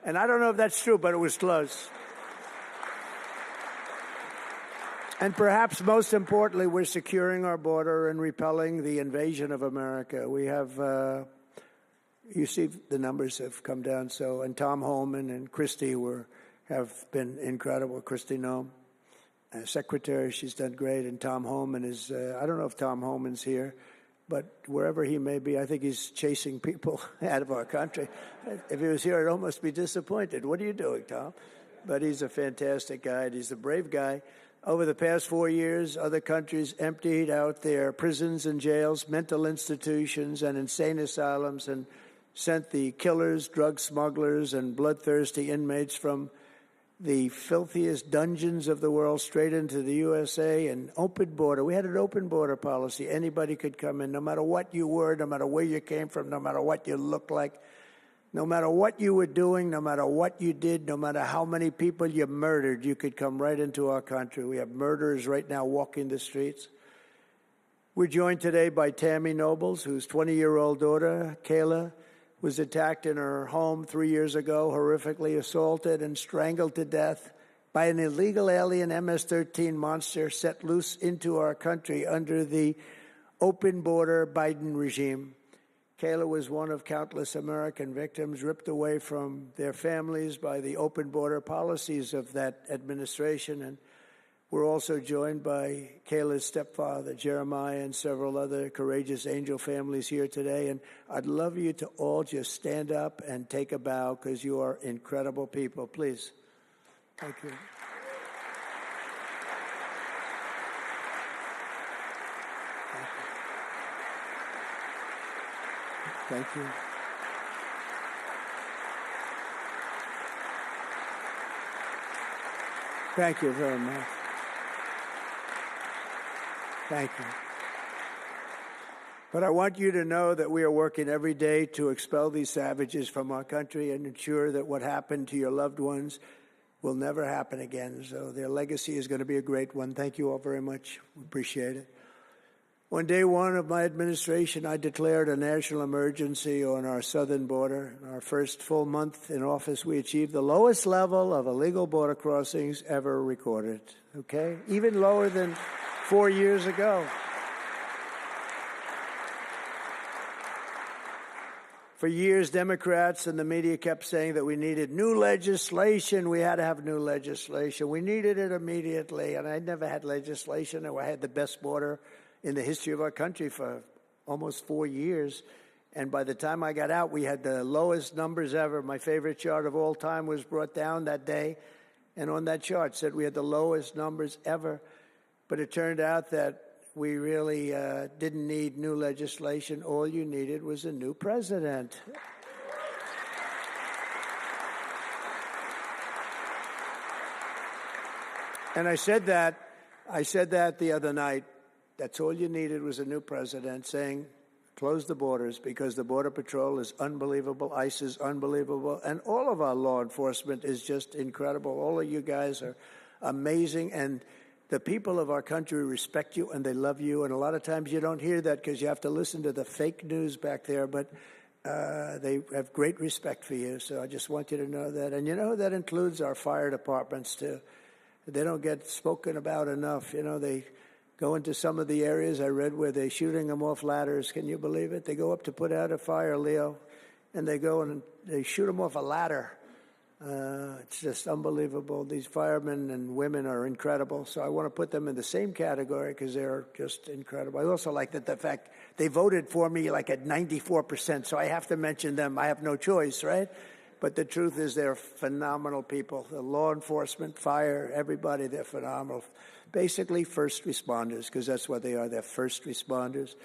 And I don't know if that's true, but it was close. And perhaps most importantly, we're securing our border and repelling the invasion of America. We have, you see the numbers have come down. And Tom Homan and Christie were have been incredible. Kristi Noem, Secretary, she's done great. And Tom Homan is, I don't know if Tom Homan's here, but wherever he may be, I think he's chasing people out of our country. If he was here, I'd almost be disappointed. What are you doing, Tom? But he's a fantastic guy, and he's a brave guy. Over the past 4 years, other countries emptied out their prisons and jails, mental institutions, and insane asylums, and sent the killers, drug smugglers, and bloodthirsty inmates from the filthiest dungeons of the world straight into the USA. An open border. We had an open border policy. Anybody could come in, no matter what you were, no matter where you came from, no matter what you looked like, no matter what you were doing, no matter what you did, no matter how many people you murdered, you could come right into our country. We have murderers right now walking the streets. We're joined today by Tammy Nobles, whose 20-year-old daughter, Kayla, was attacked in her home 3 years ago, horrifically assaulted and strangled to death by an illegal alien MS-13 monster set loose into our country under the open border Biden regime. Kayla was one of countless American victims ripped away from their families by the open border policies of that administration. And we're also joined by Kayla's stepfather, Jeremiah, and several other courageous angel families here today. And I'd love you to all just stand up and take a bow, because you are incredible people. Please. Thank you. Thank you. Thank you very much. Thank you. But I want you to know that we are working every day to expel these savages from our country and ensure that what happened to your loved ones will never happen again. So their legacy is going to be a great one. Thank you all very much. We appreciate it. On day one of my administration, I declared a national emergency on our southern border. In our first full month in office, we achieved the lowest level of illegal border crossings ever recorded, okay? Even lower than 4 years ago. For years, Democrats and the media kept saying that we needed new legislation. We had to have new legislation. We needed it immediately, and I never had legislation, and I had the best border in the history of our country for almost 4 years. And by the time I got out, we had the lowest numbers ever. My favorite chart of all time was brought down that day. And on that chart said we had the lowest numbers ever. But it turned out that we really didn't need new legislation. All you needed was a new president. And I said that the other night. That's all you needed was a new president saying, close the borders, because the Border Patrol is unbelievable, ICE is unbelievable, and all of our law enforcement is just incredible. All of you guys are amazing, and the people of our country respect you and they love you, and a lot of times you don't hear that because you have to listen to the fake news back there, but they have great respect for you, so I just want you to know that. And you know, that includes our fire departments, too. They don't get spoken about enough. You know, they go into some of the areas I read where they're shooting them off ladders. Can you believe it? They go up to put out a fire, Leo, and they go and they shoot them off a ladder. It's just unbelievable. These firemen and women are incredible. So I want to put them in the same category because they're just incredible. I also like that the fact they voted for me like at 94%. So I have to mention them. I have no choice, right? But the truth is they're phenomenal people. The law enforcement, fire, everybody, they're phenomenal. Basically first responders, because that's what they are. They're first responders.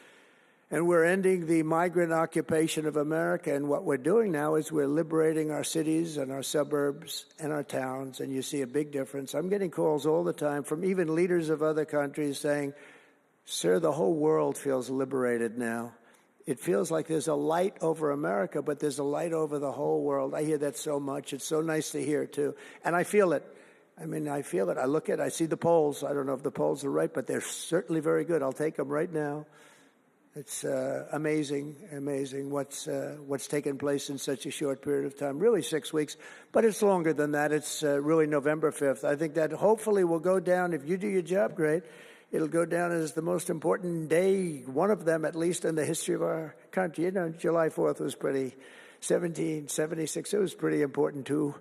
And we're ending the migrant occupation of America. And what we're doing now is we're liberating our cities and our suburbs and our towns. And you see a big difference. I'm getting calls all the time from even leaders of other countries saying, sir, the whole world feels liberated now. It feels like there's a light over America, but there's a light over the whole world. I hear that so much. It's so nice to hear, too. And I feel it. I mean, I feel it. I look at it. I see the polls. I don't know if the polls are right, but they're certainly very good. I'll take them right now. It's amazing what's taken place in such a short period of time, really 6 weeks, but it's longer than that. It's really November 5th. I think that hopefully will go down, if you do your job great, it'll go down as the most important day, one of them at least in the history of our country. You know, July 4th was 1776, it was pretty important too.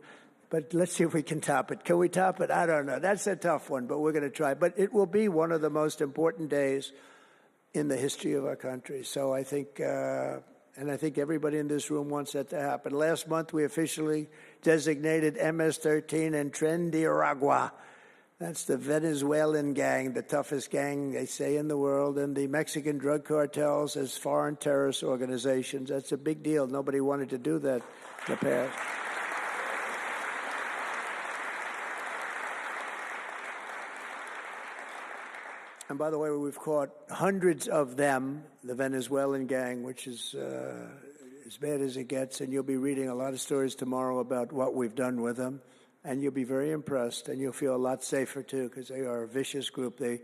But let's see if we can top it. Can we top it? I don't know. That's a tough one, but we're going to try. But it will be one of the most important days in the history of our country. So I think, and I think everybody in this room wants that to happen. Last month, we officially designated MS-13 and Tren de Aragua. That's the Venezuelan gang, the toughest gang, they say, in the world, and the Mexican drug cartels as foreign terrorist organizations. That's a big deal. Nobody wanted to do that in the past. And by the way, we've caught hundreds of them, the Venezuelan gang, which is as bad as it gets. And you'll be reading a lot of stories tomorrow about what we've done with them. And you'll be very impressed, and you'll feel a lot safer, too, because they are a vicious group. They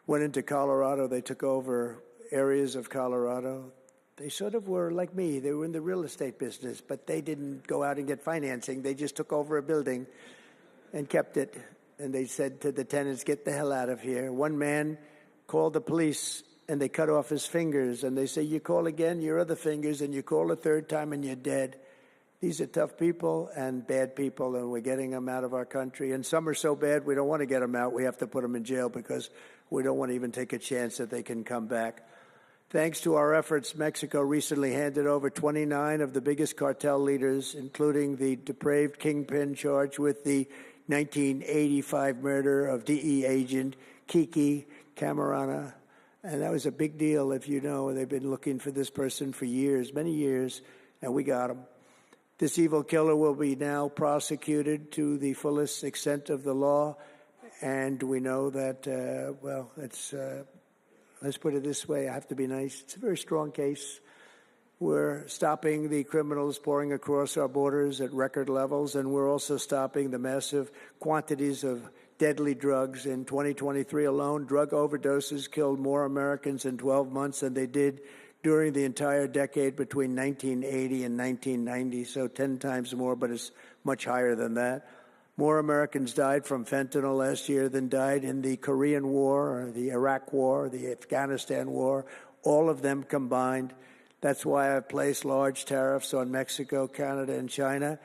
went into Colorado. They took over areas of Colorado. They sort of were like me. They were in the real estate business, but they didn't go out and get financing. They just took over a building and kept it. And they said to the tenants, get the hell out of here. One man called the police, and they cut off his fingers. And they say, you call again, your other fingers, and you call a third time, and you're dead. These are tough people and bad people, and we're getting them out of our country. And some are so bad, we don't want to get them out. We have to put them in jail because we don't want to even take a chance that they can come back. Thanks to our efforts, Mexico recently handed over 29 of the biggest cartel leaders, including the depraved kingpin charged with the 1985 murder of DE agent Kiki Camarena. And that was a big deal, if you know. They've been looking for this person for years, many years, and we got him. This evil killer will be now prosecuted to the fullest extent of the law, and we know that, let's put it this way, I have to be nice, it's a very strong case. We're stopping the criminals pouring across our borders at record levels, and we're also stopping the massive quantities of deadly drugs. In 2023 alone, drug overdoses killed more Americans in 12 months than they did during the entire decade between 1980 and 1990, so 10 times more, but it's much higher than that. More Americans died from fentanyl last year than died in the Korean War, or the Iraq War, or the Afghanistan War, all of them combined. That's why I've placed large tariffs on Mexico, Canada, and China,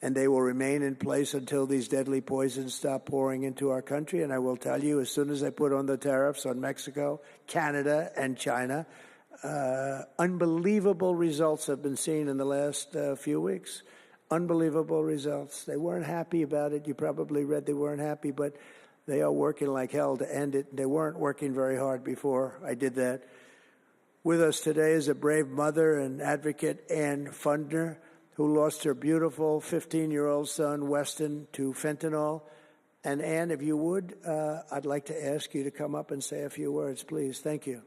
and they will remain in place until these deadly poisons stop pouring into our country. And I will tell you, as soon as I put on the tariffs on Mexico, Canada, and China, unbelievable results have been seen in the last few weeks. Unbelievable results. They weren't happy about it. You probably read they weren't happy, but they are working like hell to end it. They weren't working very hard before I did that. With us today is a brave mother and advocate, Ann Fundner, who lost her beautiful 15-year-old son, Weston, to fentanyl. And Ann, if you would, I'd like to ask you to come up and say a few words, please. Thank you.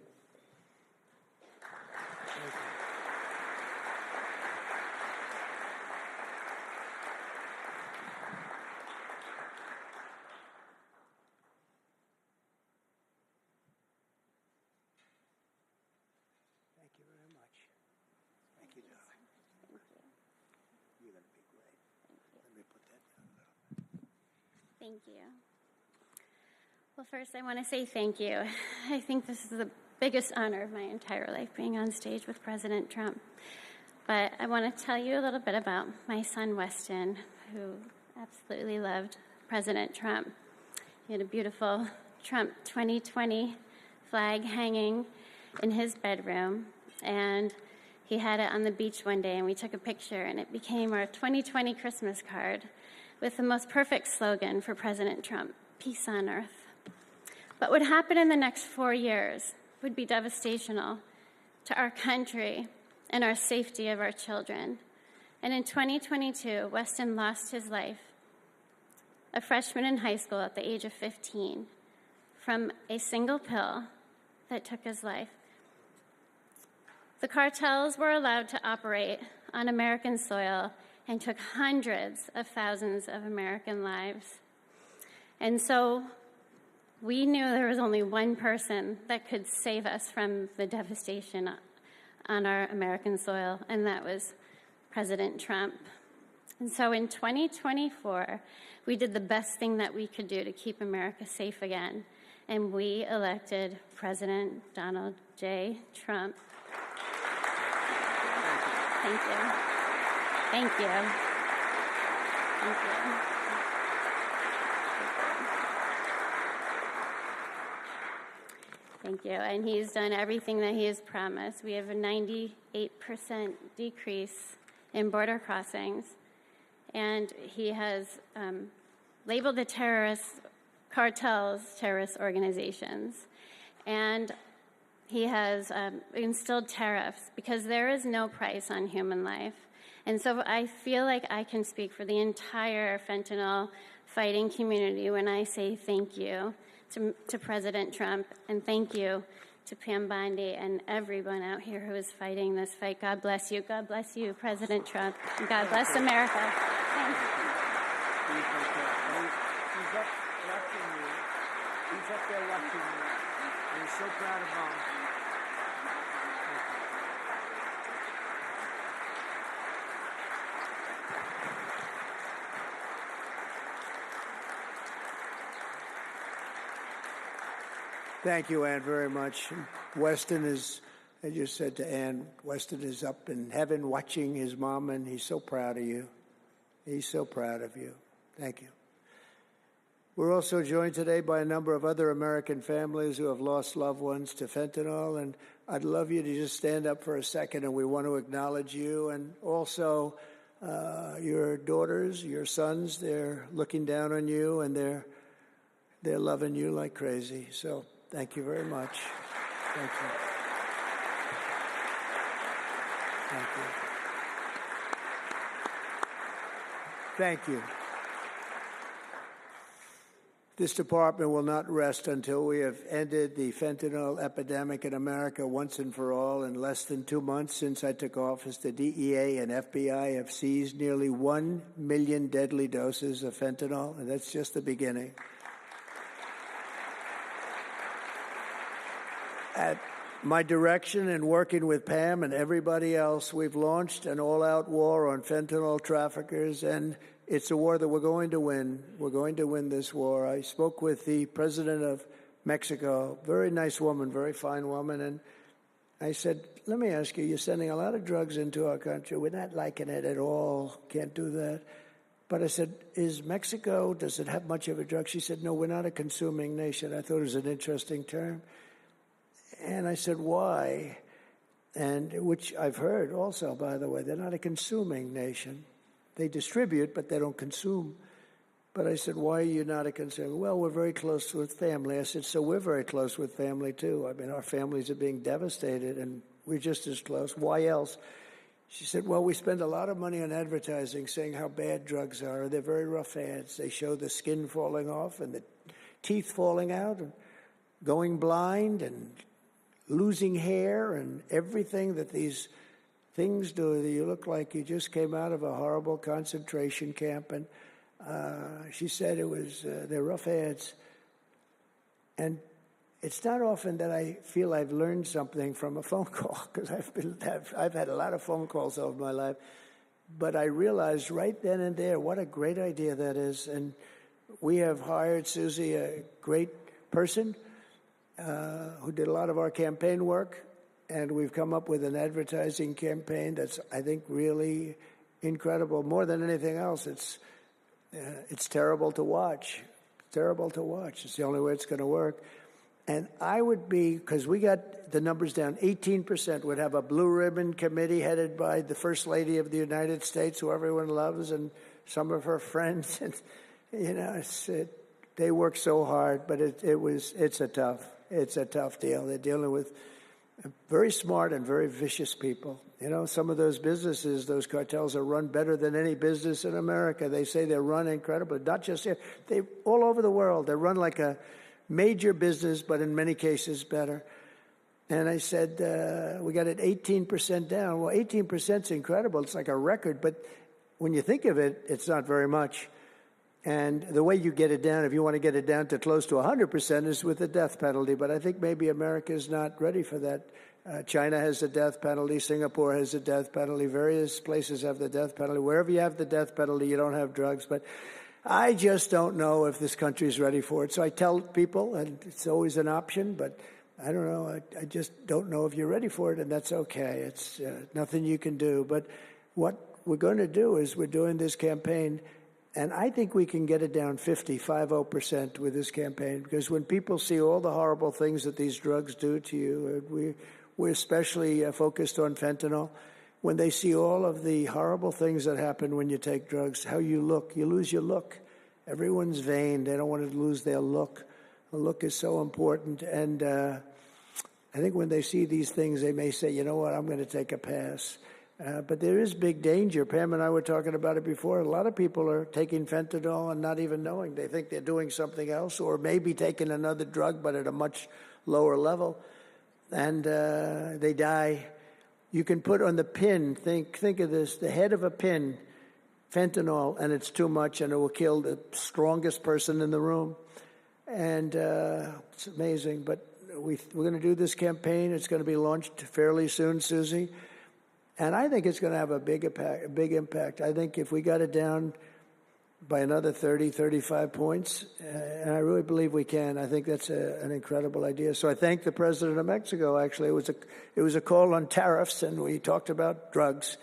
Thank you. Well, first, I want to say thank you. I think this is the biggest honor of my entire life, being on stage with President Trump. But I want to tell you a little bit about my son, Weston, who absolutely loved President Trump. He had a beautiful Trump 2020 flag hanging in his bedroom, and he had it on the beach one day, and we took a picture, and it became our 2020 Christmas card with the most perfect slogan for President Trump, peace on earth. What would happen in the next 4 years would be devastational to our country and our safety of our children. And in 2022, Weston lost his life, a freshman in high school at the age of 15, from a single pill that took his life. The cartels were allowed to operate on American soil and took hundreds of thousands of American lives. And so we knew there was only one person that could save us from the devastation on our American soil, and that was President Trump. And so in 2024, we did the best thing that we could do to keep America safe again, and we elected President Donald J. Trump. Thank you. Thank you. Thank you. Thank you. And he's done everything that he has promised. We have a 98% decrease in border crossings. And he has labeled the terrorist cartels terrorist organizations. And he has instilled tariffs because there is no price on human life. And so I feel like I can speak for the entire fentanyl fighting community when I say thank you to President Trump, and thank you to Pam Bondi and everyone out here who is fighting this fight. God bless you. God bless you, President Trump. And God bless America. Thank you. He's up watching you. He's up there watching you. And he's so proud of Mom. Thank you, Ann, very much. Weston is, I just said to Ann, Weston is up in heaven watching his mom, and he's so proud of you. He's so proud of you. Thank you. We're also joined today by a number of other American families who have lost loved ones to fentanyl, and I'd love you to just stand up for a second, and we want to acknowledge you, and also your daughters, your sons. They're looking down on you, and they're loving you like crazy. So thank you very much. Thank you. Thank you. Thank you. This department will not rest until we have ended the fentanyl epidemic in America once and for all. In less than 2 months since I took office, the DEA and FBI have seized nearly 1 million deadly doses of fentanyl, and that's just the beginning. At my direction and working with Pam and everybody else, we've launched an all-out war on fentanyl traffickers, and it's a war that we're going to win. We're going to win this war. I spoke with the president of Mexico, very nice woman, very fine woman, and I said, let me ask you, you're sending a lot of drugs into our country. We're not liking it at all. Can't do that. But I said, is Mexico, does it have much of a drug? She said, no, we're not a consuming nation. I thought it was an interesting term. And I said, why? And which I've heard also, by the way, they're not a consuming nation. They distribute, but they don't consume. But I said, why are you not a consumer? Well, we're very close with family. I said, so we're very close with family, too. I mean, our families are being devastated, and we're just as close. Why else? She said, well, we spend a lot of money on advertising saying how bad drugs are. They're very rough ads. They show the skin falling off and the teeth falling out and going blind and losing hair and everything that these things do. You look like you just came out of a horrible concentration camp. And she said it was, they're rough ads. And it's not often that I feel I've learned something from a phone call, because I've had a lot of phone calls over my life. But I realized right then and there what a great idea that is. And we have hired Susie, a great person, who did a lot of our campaign work, and we've come up with an advertising campaign that's, I think, really incredible. More than anything else, it's terrible to watch. Terrible to watch. It's the only way it's going to work. And I would be, because we got the numbers down, 18% would have a blue ribbon committee headed by the First Lady of the United States, who everyone loves, and some of her friends. And, you know, they work so hard, but it's a tough deal. They're dealing with very smart and very vicious people. You know, some of those businesses, those cartels, are run better than any business in America. They say they're run incredibly, not just here. They all over the world. They're run like a major business, but in many cases better. And I said, we got it 18% down. Well, 18% is incredible. It's like a record. But when you think of it, it's not very much. And the way you get it down, if you want to get it down to close to 100%, is with the death penalty. But I think maybe America is not ready for that. China has the death penalty. Singapore has the death penalty. Various places have the death penalty. Wherever you have the death penalty, you don't have drugs. But I just don't know if this country is ready for it. So I tell people, and it's always an option, but I don't know. I just don't know if you're ready for it, and that's okay. It's nothing you can do. But what we're going to do is we're doing this campaign And I think we can get it down 50% with this campaign, because when people see all the horrible things that these drugs do to you, we're especially focused on fentanyl. When they see all of the horrible things that happen when you take drugs, how you look, you lose your look. Everyone's vain. They don't want to lose their look. The look is so important. And I think when they see these things, they may say, you know what, I'm going to take a pass. But there is big danger. Pam and I were talking about it before. A lot of people are taking fentanyl and not even knowing. They think they're doing something else, or maybe taking another drug, but at a much lower level. And they die. You can put on the pin, think of this, the head of a pin, fentanyl, and it's too much, and it will kill the strongest person in the room. And it's amazing. But we're going to do this campaign. It's going to be launched fairly soon, Susie. And I think it's going to have a big impact. I think if we got it down by another 30, 35 points, and I really believe we can, I think that's an incredible idea. So I thank the president of Mexico, actually. It was a call on tariffs, and we talked about drugs.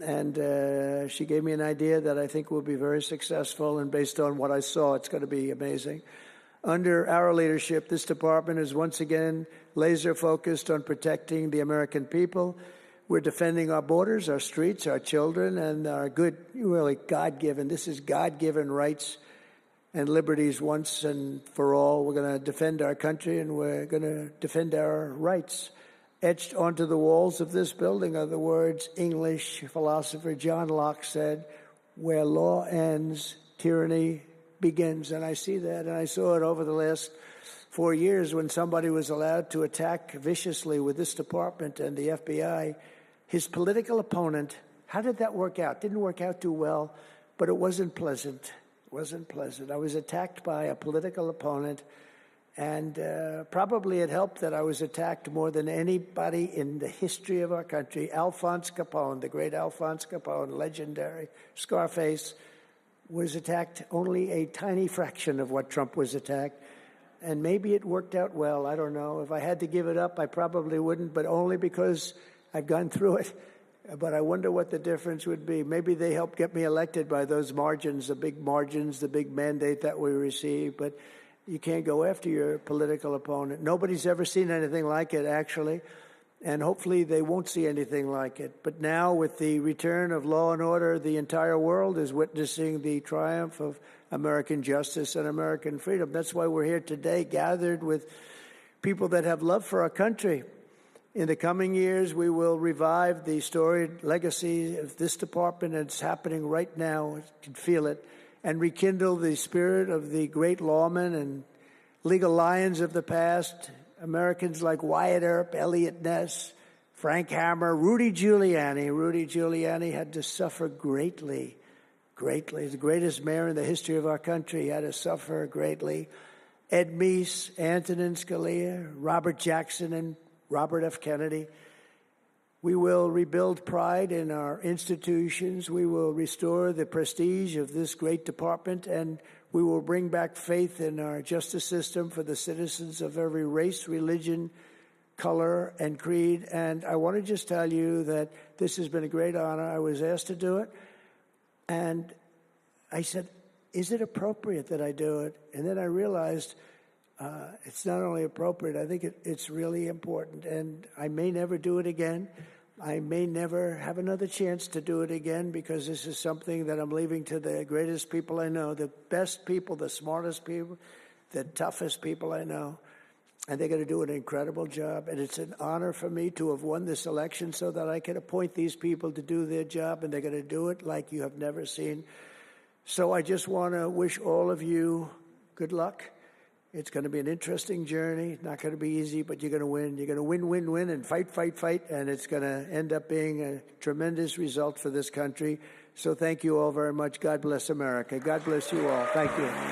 And she gave me an idea that I think will be very successful, and based on what I saw, it's going to be amazing. Under our leadership, this department is once again laser-focused on protecting the American people. We're defending our borders, our streets, our children, and our good, really God-given, this is God-given rights and liberties once and for all. We're going to defend our country, and we're going to defend our rights. Etched onto the walls of this building are the words English philosopher John Locke said, "Where law ends, tyranny begins." And I see that, and I saw it over the last 4 years when somebody was allowed to attack viciously with this department and the FBI his political opponent. How did that work out? Didn't work out too well, but it wasn't pleasant. It wasn't pleasant. I was attacked by a political opponent, and probably it helped that I was attacked more than anybody in the history of our country. Alphonse Capone, the great Alphonse Capone, legendary Scarface, was attacked only a tiny fraction of what Trump was attacked. And maybe it worked out well. I don't know. If I had to give it up, I probably wouldn't, but only because I've gone through it. But I wonder what the difference would be. Maybe they helped get me elected by those margins, the big mandate that we received. But you can't go after your political opponent. Nobody's ever seen anything like it, actually. And hopefully they won't see anything like it. But now, with the return of law and order, the entire world is witnessing the triumph of American justice and American freedom. That's why we're here today, gathered with people that have love for our country. In the coming years, we will revive the storied legacy of this department, and it's happening right now. You can feel it. And rekindle the spirit of the great lawmen and legal lions of the past, Americans like Wyatt Earp, Elliot Ness, Frank Hammer, Rudy Giuliani. Rudy Giuliani had to suffer greatly. He's the greatest mayor in the history of our country. He had to suffer greatly. Ed Meese, Antonin Scalia, Robert Jackson, and Robert F. Kennedy. We will rebuild pride in our institutions. We will restore the prestige of this great department, and we will bring back faith in our justice system for the citizens of every race, religion, color, and creed. And I want to just tell you that this has been a great honor. I was asked to do it, and I said, is it appropriate that I do it? And then I realized it's not only appropriate, I think it's really important. And I may never do it again. I may never have another chance to do it again, because this is something that I'm leaving to the greatest people I know, the best people, the smartest people, the toughest people I know. And they're going to do an incredible job. And it's an honor for me to have won this election so that I can appoint these people to do their job, and they're going to do it like you have never seen. So I just want to wish all of you good luck. It's going to be an interesting journey. Not going to be easy, but you're going to win. You're going to win, and fight, and it's going to end up being a tremendous result for this country. So thank you all very much. God bless America. God bless you all. Thank you.